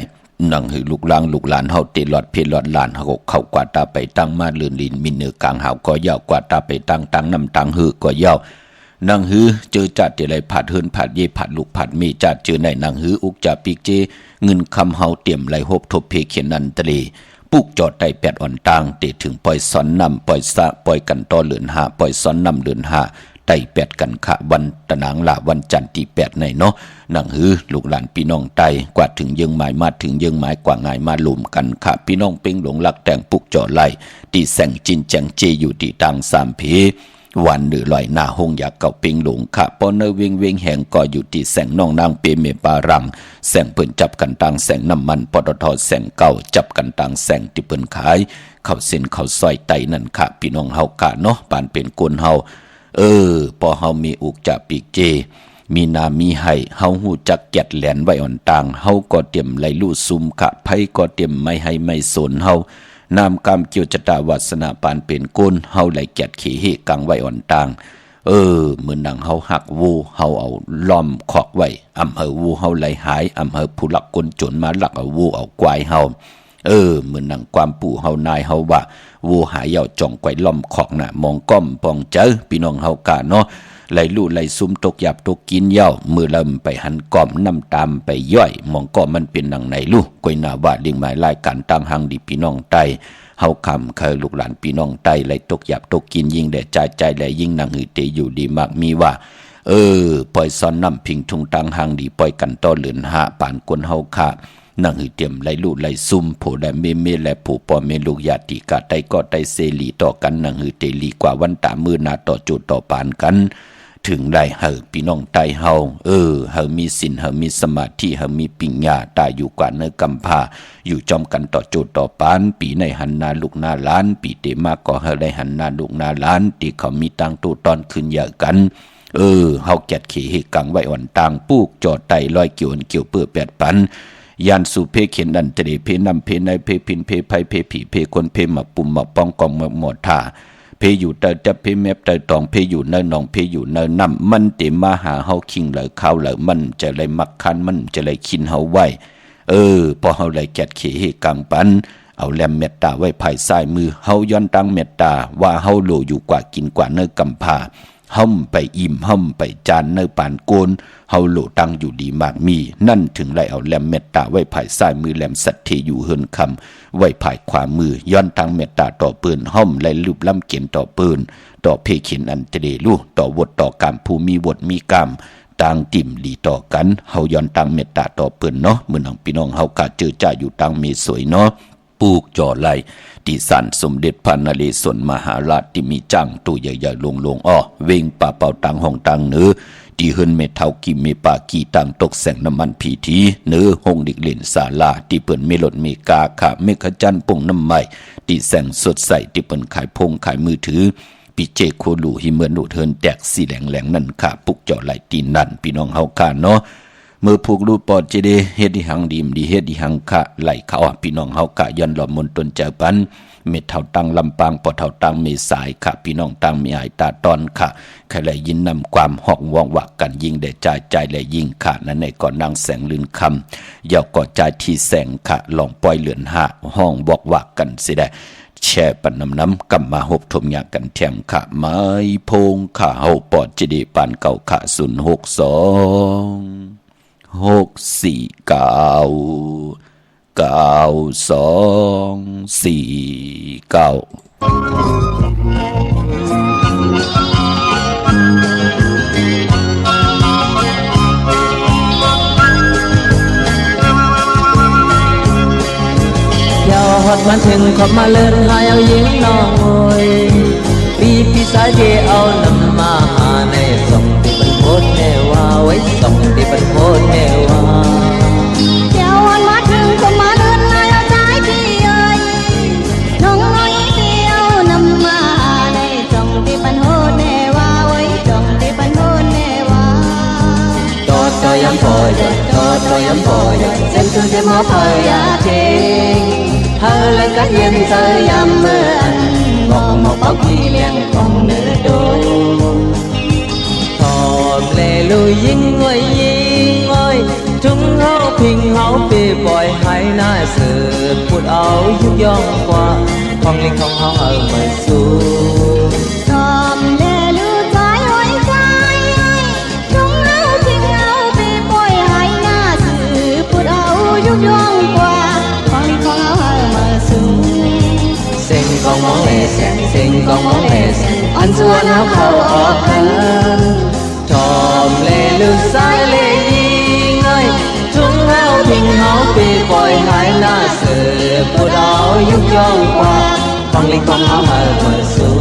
นั่งหือลูกล่างลูกหลานเฮาเตลอดเพลอดหลานเฮาเข้ากว่าตาไปตั้งมาลื่นลินมินเนือกลางหาวก็ยาวกว่าตาไปตั้งน้ำตังหือก็ยาวนังหือเจอจัดที่ไรผัดเฮินผัดเยผัดลูกผัดเมจัดเจอในนังหืออุกจะปีกเจเงินคำเฮาเตรียมไหลหบทบเพเขียนนันตลีปุกจอดไตแปดอ่อนต่างเตถึงปล่อยซ้อนนำปล่อยสะปล่อยกันต่อเหลือนหาปล่อยซ้อนนำเหลือนหาไตแปดกันขะวันตะนางละวันจันทร์ที่แปดในเนาะนังหือลูกหลานพี่น้องไตกว่าถึงยังหมายมาถึงยังหมายกว่าง่ายมาลุมกันขะพี่น้องเป้งหลงลักแต่งปุกจอดไหลตีแสงจินแจงเจอยู่ที่ตังสามเพวันหรือลอยหน้าหงอยากเก่าปิงหลงขะปอนเนเวงเวงแห่งก็อยู่ที่แสงน้องนางเปเมปารังแสงเปิ้นจับกันตังแสงน้ำมันปตทแสงเก่าจับกันตังแสงที่เปิ้นขายเข้าเส้นเข้าซอยไตนั่นขะพี่น้องเฮากะเนาะปานเป็นกวนเฮาพอเฮามีอุกจะปีกเจมีนามีให้เฮาหูจักเก็ดแหลนไว้อ่อนต่างเฮาก็เตรียมไหลลู่ซุมขะไผก็เตรียมไม่ให้ไม่สนเฮานามกรรมเกี่ยวจตาวาสนาปานเป็นก้นเฮาไหลแกดขี้เฮกังไว้อ่อนต่างเหมือนดังเฮาหักวูเฮาเอาล้อมขอกไว้อำเภอวูเฮาไหลหายอำเภอผู้หลักคนจนมาหลักเอาวูเอาควายเฮาเหมือนดังความปู่เฮานายเฮาว่าวูหายเอาจ่องไว้ล้อมขอกน่ะมองก้อมปองเจอพี่น้องเฮากะเนาะไหลลู่ไหลซุ่มตกหยับตกกินเย่ามือลำไปหันก้อมน้ำตามไปย่อยมองก้อมมันเป็นดังไหนลู่กวยนาว่าเลี้ยงหมายรายการตั้งหังดีพี่น้องไตเฮาคำเคยลูกหลานพี่น้องไตไหลตกหยับตกกินยิ่งแต่ใจไหลยิ่งนางหือเตอยู่ดีมากมีว่าปล่อยซ้อนน้ำพิงทุงตั้งหังดีปล่อยกันต่อเหลือนหาป่านกวนเฮาค่ะนางหือเตรียมไหลลู่ไหลซุ่มโผได้เมและผู้ปอเมลูกญาติกะไตก็ไตเซลีต่อกันนางหือเตลีกว่าวันตามือนาต่อจุดต่อปานกันถึงได้เฮาพี่น้องไตเฮาเฮามีศีลเฮามีสมาธิเฮามีปัญญาตายอยู่กว่าเนื้อกำพาอยู่จอมกันต่อโจทย์ต่อปานปีในหันนาลูกนาล้านปีเตมาก็เฮาได้หันนาลูกนาล้านที่เขามีตังตู้ตอนขึ้นเยอะกันเฮาแกดขี้เฮกังไว้อ่อนต่างปูกจอดไตลอยเกี่ยวเกี่ยวเปื้อแปดปันยานสู่เพเข็นดันเตเดเพนำเพในเพพินเพไผเพผีเพคนเพมาปุ่มมาป้องกองมาหมดท่าเพอยู่เตอเพแมบเตอตองเพอยู่เนินนองเพอยู่เนินน้ำมันเตมาหาเฮาคิงเหลอข้าวเหลอมันจะเลยมักคันมันจะเลยคินเฮาไว้พอเฮาเลยแกดขี้เฮกังปันเอาแลมเมตตาไว้ภายซ้ายมือเฮาย้อนตั้งเมตตาว่าเฮาโลอยู่กว่ากินกว่าเนื้อกำพาห่มไปอิ่มห่มไปจานเนื้อปานโกนเฮาโลตั้งอยู่ดีมากมีนั่นถึงไรเอาแลมเมตตาไว้ภายซ้ายมือแลมสัตเทอยู่เฮินคำไว้ภายขวามือย้อนตั้งเมตตาต่อปืนห่มและรูปล้ำเขียนต่อปืนต่อเพเขียนอันเตเดลูต่อวดต่อกรรมผู้มีวดมีกรรมต่างติ่มดีต่อกันเฮาย้อนตั้งเมตตาต่อปืนเนาะเหมือนพี่น้องเฮากะเจอจ้าอยู่ตั้งมีสวยเนาะปูกจอไหลที่สันสมเด็จพระนเรศวรมหาราชที่มีจังตู้ใหญ่ๆลงอ้อเวงป่าเป่าตังห้องตังเนื้อที่เฮินเมเท่ากิเมปากีตังตกแสงน้ำมันผีทีเนื้อห้องดิกเล่นศาลาที่เปิ่นเมลดเมกาขะเมฆจันปุ่งน้ำใหม่ที่แสงสดใสที่เปิ่นขายพงขายมือถือปีเจโคลูหิเหมือนหนูเทินแตกสีแหลงนั่นค่ะปุกจอไหลตีนนั่นพี่น้องเฮาค่ะเนาะเมื่อผูกรูปอดเจเดเฮ็ดดิหังดีมดีเฮ็ดดิหังคะไหลเขาพี่น้องเฮากะยันหลอมมนตนเจอปันเม็ดเท่าตังลำปางปอเท่าตังเมสายค่ะพี่น้องตังมีอายตาตอนค่ะใครเลยยินนำความหอกว่องวักกันยิ่งได้ใจเลยยิ่งค่ะนั่นในก่อนนางแสงลืนคำยาวก่อใจที่แสงค่ะลองปล่อยเหลือนหาห้องบอกวักกันสิได้แช่ปันน้ำกำมาหบทมยากันแถมค่ะไม้พงค่ะเฮาปอดเจเดปานเก่าค่ะเ ดมาถึงขอบมาเลินหายเอายิงน้องโอยปีปีสายเกเอานำมาหาในส่งที่บรรพตเนว่าไว้ส่งที่บรรพตเนว่าเจ้าวันมาถึงก็มาเดินมาเอาใจพี่เอ้ยน้องน้อยเดียวนำมาในจ้องที่ปันโหดแน่ว่าไว้จ้องที่ปันโหดแน่ว่าจอดจอยย้ำพอยจอดจอยย้ำพอยเส้นคือจะมอบพอยาเทงเธอและก็เย็นเธอยำเมื่ออันบอกมาปักพี่เลี้ยงของเนื้อโดทอมเลลุยยิงงวยยิงงอยทุ่งเฮาพิงเฮาปีปล่อยให้หน้าเสือพูดเอายุกย่องกว่าของลิงของเฮาเอามาสู้ตอมแลลูกใจหอยใจจงเอาทิ้งเอาไปปล่อยให้หน้าสื่อพูดเอายุกย่องกว่าของลิงของเอามาสู่เสียงกองมองเลเสียงกองมองเลอันส่วนเฮาเข้าออกกันทอมเลลูกสายเลยิงเอ้ยทุ่งเฮาพิงเฮาปีปล่อยให้หน้าเสือพูดเอายุกย่องกว่าของลิงของเฮามาสู่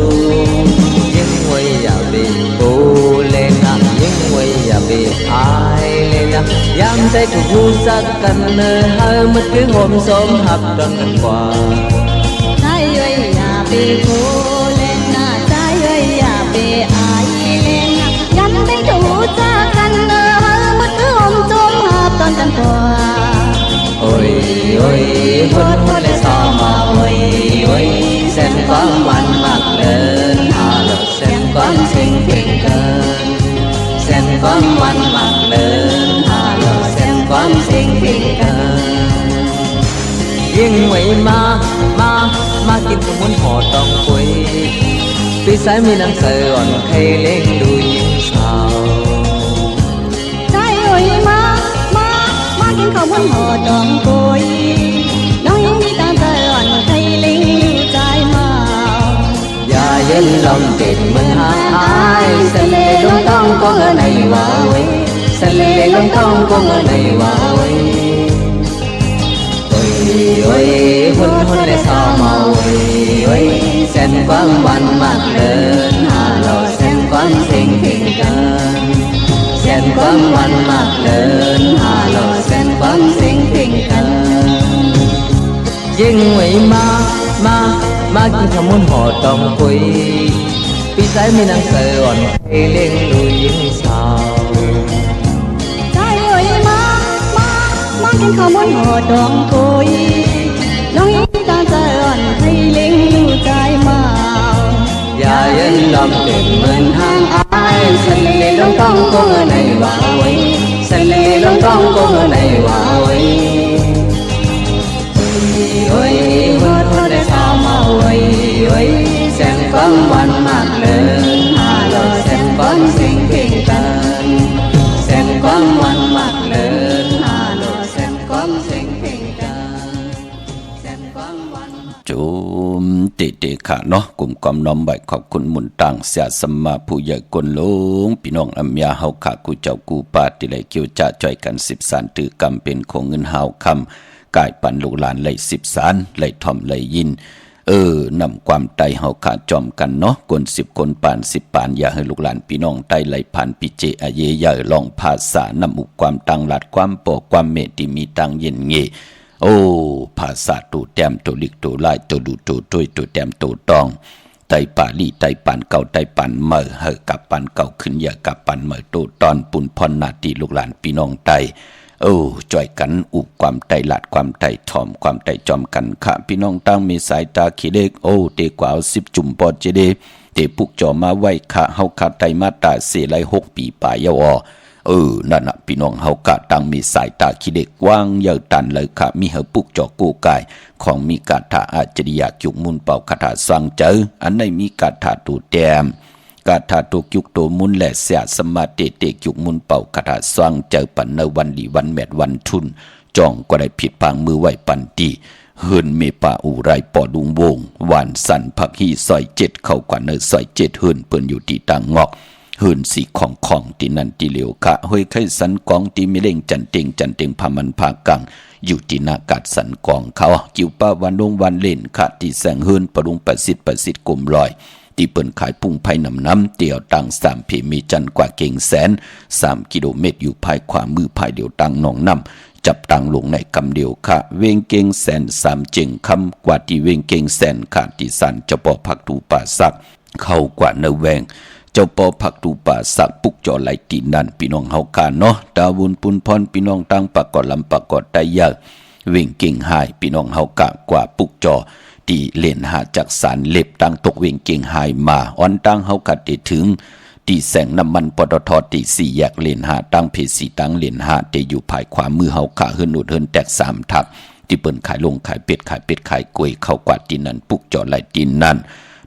ยิ่งไว้อย่าไปกูเลนะยิ่งไว้อย่าไปอายเลนะยามใจถูกรู้สักกันเนอเฮามันคือโฮมสมหับดอนกันกว่าใจเอ้ยอย่าไปกูเลนะใจเอ้ยอย่าไปอายเลนะยันได้ถูกจักกันเนอเฮามันคือโฮมสมหับดอนกันกว่าโอ้ยโอ้ยคนคนเลยสาวมาโอ้ยโอ้ยเส้นความวันมากเดินหาหลดเส้นความสิ่งเพียงเกินเส้นความวันมากเดินหาหลดเส้นความสิ่งเพียงเกินยิ่งไว้มากินขมุนหอต้องคุยปีสายมีน้ำเสืออ่อนใครเล่งดูยิ่งสาวใจเอ้ยมากินข้าวบนหอดองกุยน้องยังมีตาเตือนใครลิงอยู่ใจเมาอย่าเย็นลมติดมือหายเสลลงต้องก็เงในว่าไว้เสลลงต้องก็เงในว่าไว้โอ้ยโอ้ยคนเลยสาวเมาโอ้ยโอ้ยเส้นความวันมากเดินหาเราเส้นความสิ่งที่เกินเส้นความวันมากเดินหาเราเส้นความสิ่งที่เกินยิ่งไว้มากินขมุนหอต้องคุยปีสายมีนางเสืออ่อนให้เลี้ยงดูยิ่งสาวใจเอ้ยมากินข้าวบนหอดองกุยน้องยังตาเตือนให้ลิงอยู่ใจเมาอย่าเย็นลมติดเหมือนทางอายเสลลงต้องก็เงในว่าไว้เสลลงต้องก็เงในว่าไว้โอ้ยคนได้สาวมาโอ้ยโอ้ยเส้นความวันมากเดินหาเราเส้นความสิ่งที่เกินเส้นความวันมากเดินหาเราเส้นความสิ่งที่เกินเส้นความวันจุมเตค่ะเนาะกลุ่มกอมน้อมใบขอบคุณหมุนต่างเสียสมมาผู้ใหญ่กวนลงพี่น้องอำยาเฮาขากูเจ้ากูปาติไหลเกี่ยวจะจ่อยกัน10 สารถือกรรมเป็นของเงินเฮาคำกายปันลูกหลานไหล10 สารไหลทอมไหลยินนำความไตเฮาขาจอมกันเนาะกวน10 คนปาน10 ปานอย่าให้ลูกหลานพี่น้องไตไหลผ่านปิเจอเยใหญ่ลองภาษานำอุกความตังหลัดความปอกความเมติมีตังเย็นเงโอ้ภาษาตูแต้มตูลิกตูไล่ตูดูตูตุ้ยตูแต้มตูตองไตปาลีไตปันเก่าไตปันเมื่อเฮกับปันเก่าขึ้นอย่ากับปันเมื่อตูตอนปุ่นพรนาตีลูกหลานพี่น้องไตจ่อยกันอุบความไตหลัดความไตทอมความไตจอมกันค่ะพี่น้องตั้งมีสายตาขี้เล็กเตกว่า10 จุ่มปอดเจเดเตปุกจอมาไว้ค่ะเฮาขาไตมาตาเสไล6 ปีป่ายาวนั่นน่ะพี่น้องเฮากะตั้งมีสายตาขี้เด็กว่างเยอะตันเลยค่ะมีเฮาปุกจอกูกายของมีกาถาอาจริยาจุกมุนเป่าคาถาสว่างเจออันไหนมีกาถาตูแต้มกาถาตุกยุกโตมุนและเสียสมาเตเตยุกมุนเป่าคาถาสว่างเจอปันในวันดีวันแมดวันทุนจ้องก็ได้ผิดพังมือไหวปันตีเฮินเมปาอุไรปอดุงวงหวานสันผักฮีซอย7เข้ากว่าเนอซอย7เฮินเปิ้นอยู่ที่ต่างงอก เฮินสีของตีนันตีเหลียวค่ะห้อยไข่สันกองตีมิเล่งจันเต็งพามันพากังอยู่ที่นากาศสันกองเขาจิวป้าวันลงวันเล่นค่ะที่แสงเฮินปรุงประสิทธิ์กลมลอยที่เปิ้นขายปุ้งไผ่น้ำเตี่ยวตัง3เพมีจันกว่าเก่งแสน3กิโลเมตรอยู่ภายขวามือภายเดียวตังหนองน้ำจับตังลงในกำเดียวค่ะเวงเก่งแสน3เจงคำกว่าที่เวงเก่งแสนค่ะที่สันเจ้าปอผักตูป่าสักเข้ากว่าเนแวงเจ้าปอผักตูป่าสักปุกจอไหลตีนั่นพี่น้องเฮาค่ะเนาะดาวุนปุนพรพี่น้องตังปะกอดลำปะกอดไตยากเวงเก่งหายพี่น้องเฮากะกว่าปุกจอที่เล่นหาจากสารเล็บตังตกเวงเก่งหายมาอ่อนตังเฮากัดได้ถึงที่แสงน้ำมันปตทที่4แยกเล่นหาตังเพสีตังเล่นหาที่อยู่ภายขวามือเฮากะเฮิรนอุดเฮิรนแตก3ทับที่เปิ้นขายลงขายเป็ดขายกล้วยเข้ากว่าที่นั่นปุกจอไหลตีนั่น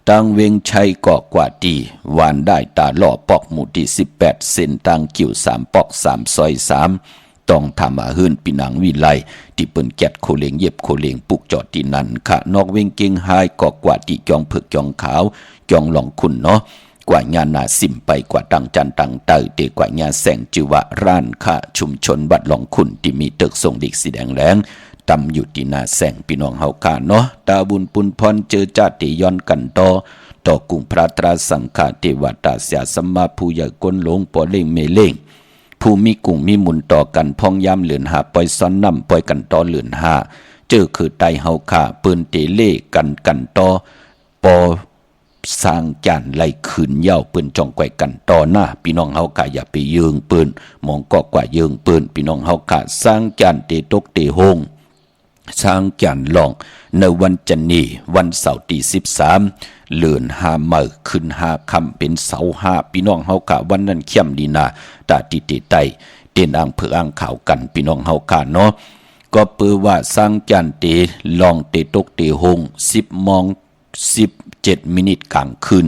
ตังเวงชัยก็กว่าที่วานได้ตาล่อปอกหมู่ที่18เส้นตังกิ่ว3ปอก3ซอย3ต้องทำมาเฮิรนปีนังวิไลที่เปิ้นแกดโคเลงเย็บโคเลงปุกจอที่นั่นค่ะนอกเวงเก่งหายก็กว่าที่จองเผือกจองขาวจองหลองคุณเนาะกว่างานนาสิมไปกว่าตังจันตังเตยเตกว่างานแสงจิวะร้านค่ะชุมชนบัดหลองคุณที่มีตึกทรงดิกสีแดงแรงตำอยู่ที่นาแสงพี่น้องเฮาค่ะเนาะตาบุญปุนพรเจอจ้าติย้อนกันต่อกุงพระตราสังฆาเทวตาเสียสัมมาผู้ใหญ่ก้นหลงปอเล่งเมเล่งผู้มีกุ่งมีหมุนต่อกันพองยามเหลือนหาปล่อยซ้อนน้ำปล่อยกันต่อเหลือนหาเจอคือไตเฮาค่ะปืนเตเล่กันต่อปอสร้างจานไหลขืนเย้าปืนจ้องไกวกันต่อหน้าพี่น้องเฮากะอย่าไปเยิงปืนมองก็กว่าเยิงปืนพี่น้องเฮากะสร้างจานเตตกเตโฮงสร้างจานหลองในวันจันนีวันเสาร์ที่13เลือน5มื้อขึ้น5ค่ำเป็นเสาร์5พี่น้องเฮากะวันนั้นเข้มดีนาตาติเตไตเต้นอ่างเผืออ่างข่าวกันพี่น้องเฮากะเนาะก็เปือว่าสร้างจานเตลองเตตกเตโฮง10 โมง 17 มินิกลางคืน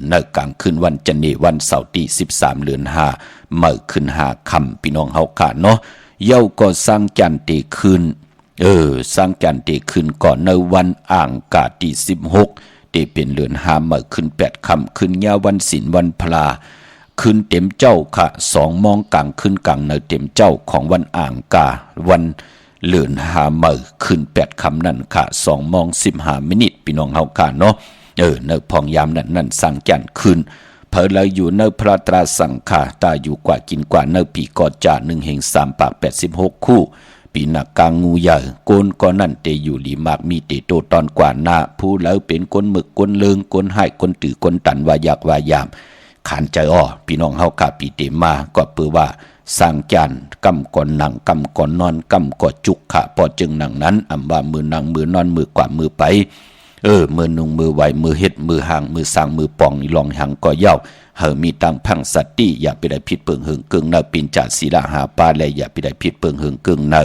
ในกลางคืนวันจันนีวันเสาร์ที่13เดือน5มื้อขึ้น5ค่ำพี่น้องเฮากะเนาะเย้าก็สร้างจานเตคืนสร้างจานเตคืนก่อนในวันอ่างกาที่16เตเป็นเดือน5มื้อขึ้น8ค่ำขึ้นยาวันศีลวันพลาคืนเต็มเจ้าค่ะ2 โมงกลางคืนกลางในเต็มเจ้าของวันอ่างกาวันเลือน5มื้อขึ้น8ค่ำนั่นค่ะ2 โมง 15 มินิพี่น้องเฮาค่ะเนาะในพองยามนั้นสร้างจานคืนเผอเลยอยู่ในพระตราสังฆาตาอยู่กว่ากินกว่าในปีกอจา1แห่ง3ปาก86คู่ปีนักกางงูใหญ่โกนก็นั่นเตอยู่หลีมากมีเตโตตอนกว่าหน้าผู้แล้วเป็นก้นหมึกก้นเลิงก้นให้ก้นตือก้นตันวายากวายามขานใจอ้อพี่น้องเฮากะปีเตมาก็เปือว่าสร้างจานกำก่อนหนังกำก่อนนอนกำก่อจุกขะพอจึงหนังนั้นอำว่ามือนังมือนอนมือกว่ามือไปมือนุ่งมือไหวมือเฮ็ดมือห่างมือสร้างมือป่องลองหังก็เย้าเฮามีตังพังสัตติอย่าไปได้ผิดเปิงหึงกึ่งเนอปินจาศีลาหาปาและอย่าไปได้ผิดเปิงหึงกึ่งเนอ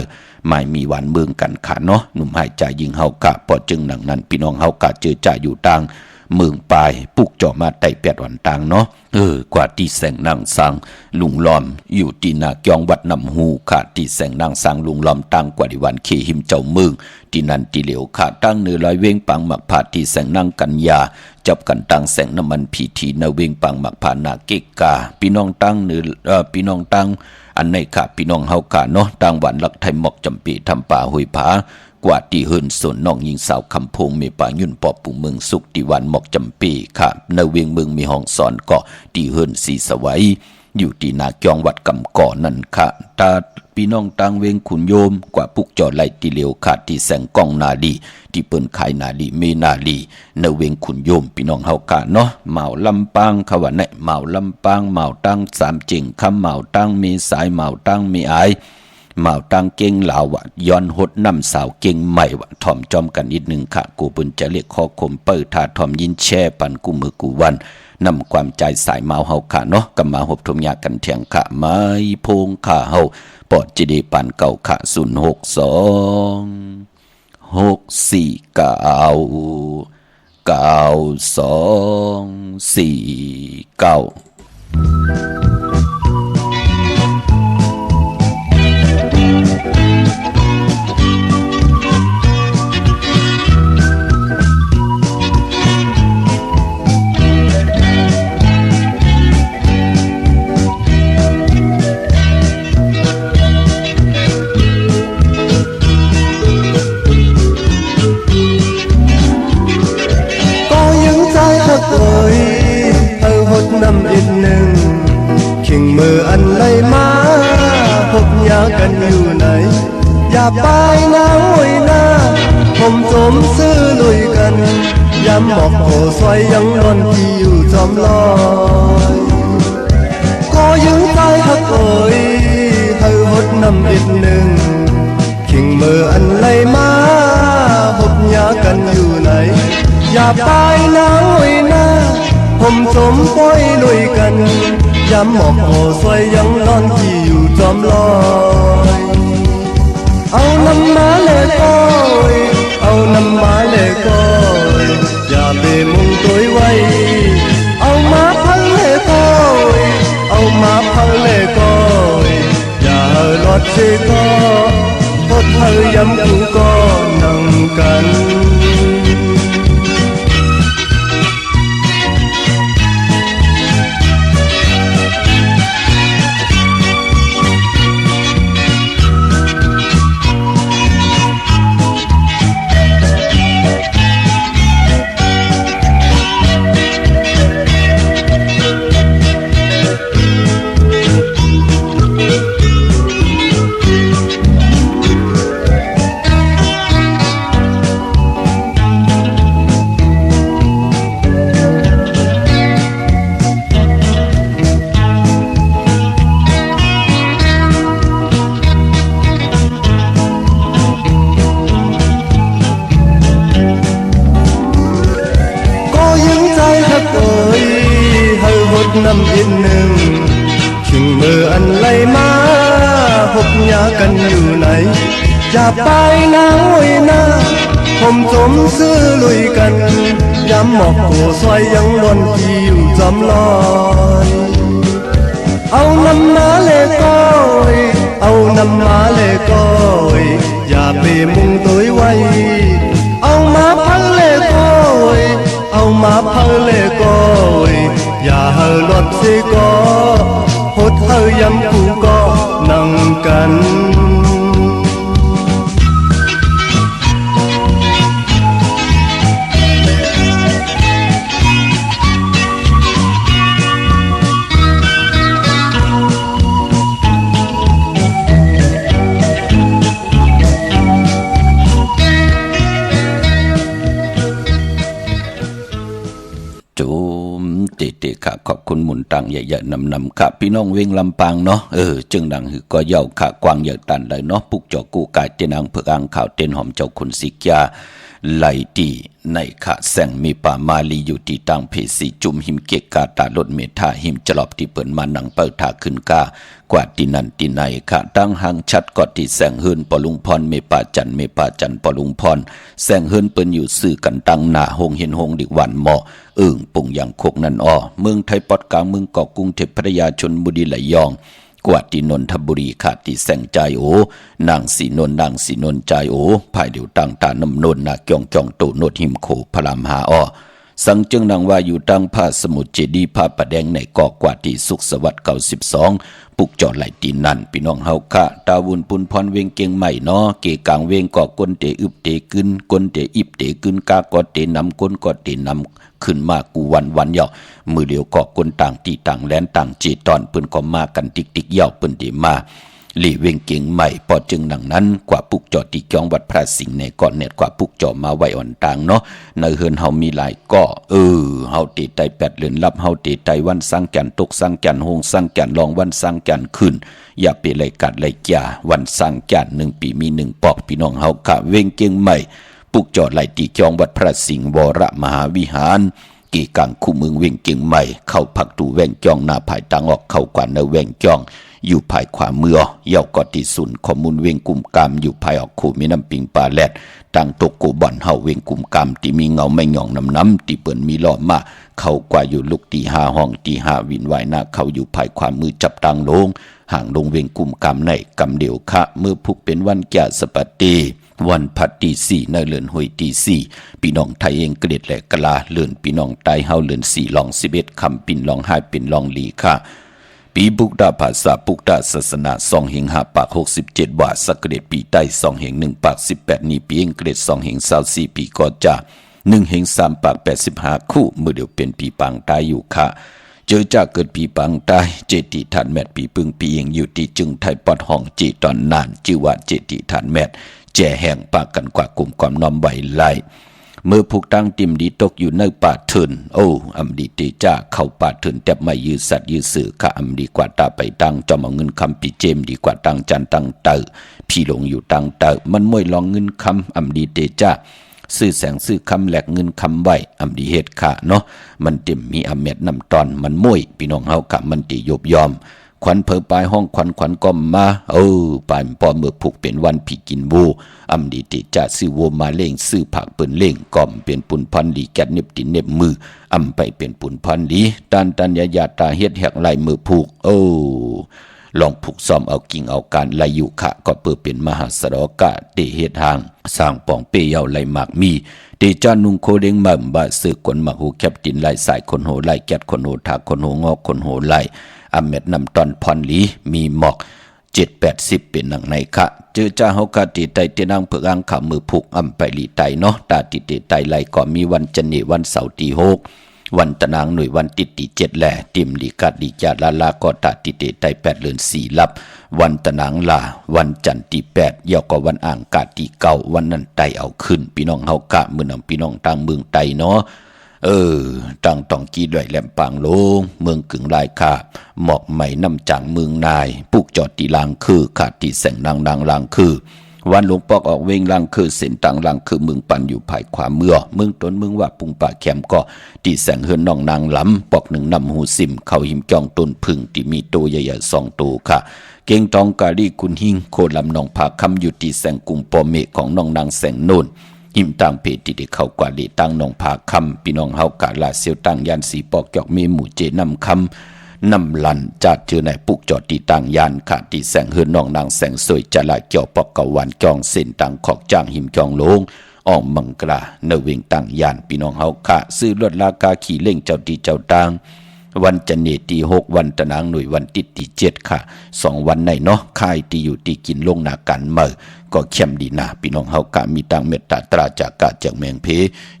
ไม่มีหวานเมืองกันขาเนาะหนุ่มหายใจยิงเฮากะพอจึงหนังนั้นพี่น้องเฮากะเจอจ่าอยู่ตังเมืองปลายปุกเจาะมาไต่8วันต่างเนาะกว่าที่แสงนางสังลุงล้อมอยู่ที่นาเกียงวัดนำหูค่ะที่แสงนางสังลุงล้อมตั้งกว่าดิวันเคหิมเจ้าเมืองที่นั่นที่เหลียวค่ะตั้งเนื้อลอยเวงปังหมักผาที่แสงนางกัญญาจับกันตั้งแสงน้ำมันพีทีนาเวงปังหมักผานาเกกาพี่น้องตั้งเนื้อพี่น้องตั้งอันในค่ะพี่น้องเฮาค่ะเนาะตั้งหวานลักไทยหมอกจำปีทำป่าหุยผากว่าที่เฮิรนส่วนน้องยิงสาวคำพงเมป่ายุ่นปอปู่เมืองสุขที่วันหมอกจำปีค่ะในเวียงเมืองมีห้องสอนเกาะที่เฮิรนสีสวัยอยู่ที่นาเกียงวัดกำก่อนั่นค่ะตาพี่น้องตังเวงขุนโยมกว่าปุกจอไหลที่เหลียวขาดที่แสงกองนาดีที่เปิ้นขายนาดีเมนาลีในเวงขุนโยมพี่น้องเฮากะเนาะเหมาลำปางเขาว่าไหนเหมาลำปางเหมาตั้ง3จิงคำเหมาตั้งมีสายเหมาตั้งมีอายเหมาตั้งเก่งลาววะย้อนหดน้ำสาวเก่งใหม่วะถ่อมจอมกันนิดนึงค่ะกูเปิ้นจะเรียกคอคมเปิดทาถ่อมยินแช่ปันกูมือกูวันนำความใจสายเมาเฮาค่ะเนาะกำมาหบทมยากันเถียงค่ะไม้พงค่ะเฮาปอดจีดีปันเก่าค่ะ06496499249 มืออันไหลมาพบยากันอยู่ไหนอย่าไปนะโอยนะผมจมซื้อลุยกันย้ำบอกโอซอยยังนอนที่อยู่จอมลอยก็ยื้อใจหักโอยให้หดน้ำอีกหนึ่งขิงมืออันไหลมาพบยากันอยู่ไหนอย่าไปนะโอยนะผมจมปล่อยลุยกันย้ำบอกโอซอยยังนอนที่อยู่จอมลอยเอาน้ำมาเลยก้อยเอาน้ำมาเลยก้อยอย่าไปมุงตัวไว้เอามาพังเลยก้อยเอามาพังเลยก้อยอย่าหลอดเสก้อพดเธอยำกูก็นั่งกันน้ำอีกหนึ่งขิงมืออันไหลมาพบยากันอยู่ไหนอย่าไปนะโอยนะผมจมซื้อลุยกันย้ำหมอกโผซอยยังนอนที่อยู่จอมลอยเอาน้ำมาเลยก้อยเอาน้ำมาเลยก้อยอย่าไปมุงตัวไว้เอามาพังเลยก้อยเอามาพังเลยก้อยอย่าเฮาลดสิก็หดเฮายำกูก็นั่งกันเตะค่ะขอบคุณหมุนตังใหญ่ๆนำค่ะพี่น้องเวงลำปางเนาะจึงดังหือก็เย่าค่ะกวางใหญ่ตันเลยเนาะปุกจอกูกายเตนางเพือกอังข่าวเตนหอมเจ้าคุณสิกยาไหลตีในค่ะแสงมีป่ามาลีอยู่ที่ตังเพสีจุมหิมเกกกาตาลดเมธาหิมจลอบที่เปิ่นมานังเปิดทาขึ้นกากว่าที่นั่นที่ไหนค่ะตั้งหางชัดกอดที่แสงเฮินปอลุงพรเมป่าจันปอลุงพรแสงเฮินเปิ้นอยู่ซื่อกันตั้งหน้าหงเห็นหงดิวันหมอปุ่งอย่างโคกนั่นอ้อเมืองไทยปอดกลางเมืองเกาะกรุงเทพพัทยาชลบุรีไหลยองกว่าที่นนทบุรีขาดที่แสงใจโอนางสีนนใจโอภายเดียวต่างตานำนนนาเกียงจองตุโนดหิมโคพลามหาอ้อสังจึงนางว่าอยู่ตั้งผ้าสมุทรเจดีผ้าประแดงในเกาะกว่าที่สุขสวัสดิ์92ปุกจอดไหลตีนั่นพี่น้องเฮาค่ะตาวุนปุนพรเวงเกียงใหม่เนาะเกกางเวงเกาะก้นเตอึบเตกึนก้นเตอิบเตกึนกากอเตนำก้นกอเตนำขึ้นมากูวันเยามือเดียวเกาะก้นต่างตีต่างแลนต่างจีตอนเปิ้นก็มากันติ๊กเยาเปิ้นดีมาหลีเวงเกียงใหม่พอจึงดังนั้นกว่าปุกจอดที่จองวัดพระสิงห์ในก่อนเน็ตกว่าปุกจอมาไว้อ่อนต่างเนาะในเฮือนเฮามีหลายก่อเฮาตีไต8เดือนรับเฮาตีไตวันสังจันทร์ตกสังจันทร์โฮงสังจันทร์ลองวันสังจันทร์ขึ้นอย่าไปเลยกัดเลยจ่าวันสังจันทร์1ปีมี1ปอกพี่น้องเฮากะเวงเกียงใหม่ปุกจอดไหลตีจองวัดพระสิงห์วรมหาวิหารกีกังคู่เมืองเวงเกียงใหม่เข้าพักตูแวงจองหน้าภายตังออกเข้ากว่าเนแวงจองอยู่ภายขวามือเย่ากอที่ศูนย์ข้อมูลเวงกุมกามอยู่ภายออกคู่มีน้ำปิงปลาแลดตั้งตกกูบ่อนเฮาเวงกุมกามที่มีเงาไม่หย่องน้ำที่เปิ้นมีล้อมาเข้ากว่าอยู่ลูกตี5ห้องตี5วินวายหน้าเข้าอยู่ภายขวามือจับตังลงห่างลงเวงกุมกามในกำเดียวคะเมื่อพุกเป็นวันแก่สปตีวันพัดตี4ในเลือนหวยตี4พี่น้องไทยเองเกลียดแหลกกะลาเลือนพี่น้องไตเฮาเลือน4ลอง11คำปิ่นลอง5เป็นลองลีค่ะปีบุกดาภาษาปุกดาศาสนา2เฮง5ปาก67ว่าสักเกรดปีใต้2เฮง1ปาก18นี้ปีเองเกรด2เฮง24ปีก็จะ1เฮง3ปาก85คู่มือเดียวเป็นปีปางตายอยู่ค่ะ เจอจากเกิดปีปังตายเจติฐานแมทปีปึงปีเองอยู่ที่จึงไทยปอดห้องจีตอนนานจิว่าเจติฐานแมทแจ่แห่งปากกันกว่ากลุ่มความน้อมไหวไหลเมื่อผูกตั้งติมดีตกอยู่ในป่าทึนโอ้อำดีเตจ้าเข้าป่าทึนแต่ไม่ยืดสัตว์ยืดสื่อข้าอำดีกว่าตาไปตั้งจอมเอาเงินคำปีเจมดีกว่าตั้งจันตั้งเตอพี่หลงอยู่ตั้งเตอมันมวยลองเงินคำอำดีเตจ้าซื้อแสงซื้อคำแหลกเงินคำไว้อำดีเฮ็ดค่ะเนาะมันเต็มมีอเม็ดน้ำตอนมันมวยพี่น้องเฮากะมันติยบยอมขวัญเผอปลายห้องขวัญก็มาปลายปอเมื่อผูกเป็นวันพี่กินบูอำดีติจะซื้อวัวมาเล่งซื้อผักเปิ้นเล่งก่อมเป็นปุ่นพันดีแกดเน็บตินเน็บมืออำไปเป็นปุ่นพันดีตันยาตาเฮ็ดแหกไหลมือผูกลองผูกซ้อมเอากิ่งเอาการไหลอยู่ขะก็เปิดเป็นมหาสรกะเตเฮ็ดหางสร้างป่องเปยาวไหลหมากมีเตจานุงโคเด้งมั่มบะซื้อคนหมักหูแคบตินไหลสายคนโหไหลแกดคนโหถากคนโหงอกคนโหไหลอเม็ดนำตอนพรลีมีหมอก7-80เป็นหนังในคะเจอจ้าเฮากะติไตเตนางเผือกางขามือผูกอำไปลีไตเนาะตาติเตไตไหลก็มีวันจันทร์วันเสาร์ที่6วันตะนางหน่วยวันติที่7แหล่ติมลีกัดลีจาลาก็ตาติเตไต8เดือน4ลับวันตะนางลาวันจันทร์ที่8ยาวก็วันอ่างกาที่9วันนั้นไตเอาขึ้นพี่น้องเฮากะมื้อนำพี่น้องทางเมืองไตเนาะตั้งต้องกี้ด้วยแหลมปางโลงเมืองกึ่งลายคาหมอกใหม่น้ำจังเมืองนายปุกจอดตีลางคือขาดตีแสงนางลางคือวันหลวงปอกออกเวงลางคือเส้นต่างลางคือเมืองปันอยู่ภายขวาเมืองต้นเมืองว่าปุงป่าแคมก็ตีแสงเฮือนน้องนางลำปอกหนึ่งนำหูซิมเขาหิมจองต้นพึ่งที่มีโตใหญ่ๆ2 ตัวค่ะเก่งตองกาลีกุนหิงโคลำนองผาคำอยู่ตีแสงกุมปอเมของน้องนางแสงโน่นหิมต่างเพจที่ได้เข้ากว่าลีตั้งนองผาคำพี่น้องเฮากะลาเซียวตั้งยันสีปอกจอกมีหมู่เจนำคำนำลันจัดเจอในปุกจอดตีต่างยานขาตีแสงเฮือนน้องนางแสงสวยจะลาเกี่ยวปอกกะวันจองเส้นต่างขอกจ้างหิมจองโลงออกมังกราเนเวงต่างยานพี่น้องเฮากะซื้อรถลากาขี่เล่งเจ้าตีเจ้าต่างวันจันทร์ที่6วันตะนางหน่วยวันที่7ค่ะ2วันในเนาะค่ายที่อยู่ที่กินลงนากันเมื่อก็เข้มดีนะพี่น้องเฮากะมีตังเมตตาตราจากกะจากแมงเพ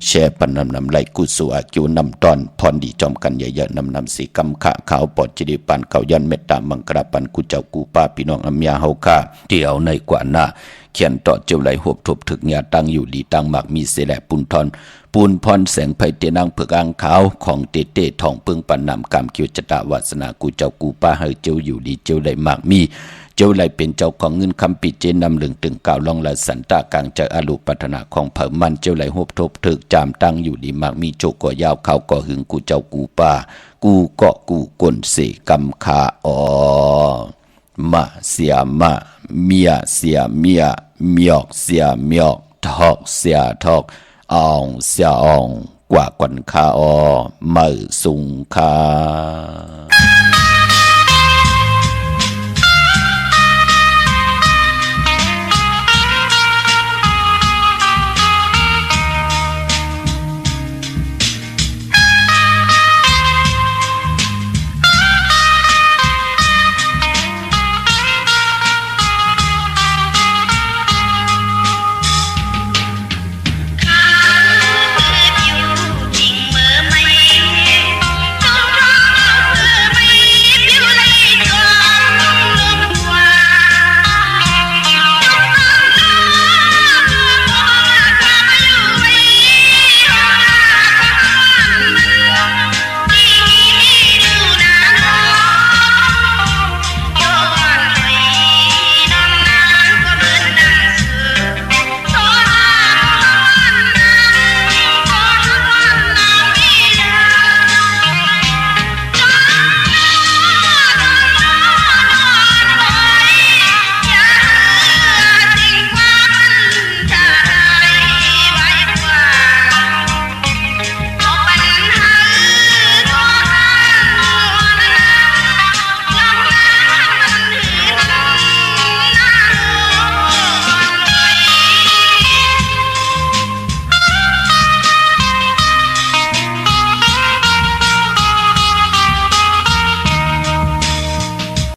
แชร์ปันนำไหลกุศลอากิวนำตอนพรดีจอมกันใหญ่ๆนำสีกำขะขาวปอดจิริปันเขายันเมตตามังกราปันกุเจ้ากูป้าพี่น้องอำยาเฮากะเที่ยวในกว่าหน้าเขียนต่อเจ้าไหลหบทบถึกญาตั้งอยู่ดีตั้งหมากมีเสแลปุนทอนปูนพรแสงไผเตนางเผือกางขาวของเตทองเปิงปันนำกามเขียวจตาวาสนากูเจ้ากูป้าเฮเจ้าอยู่ดีเจ้าไหลหมากมีเจ้าไหลเป็นเจ้าของเงินคำปิเจนำลึงตึง9ลองละสันตากลางจากอลุปัฒนาของเผมันเจ้าไหลหบทบถึกจามตั้งอยู่ดีมากมีโจก่อยาวเขาก่อหึงกูเจ้ากูป้ากูเกาะกูกลเสกำขามาเสียมาเมียเสียเมียเมียกเสียเมียกทอกเสียทอกอ่องเสียอ่องกว่ากวนคามือสุงคา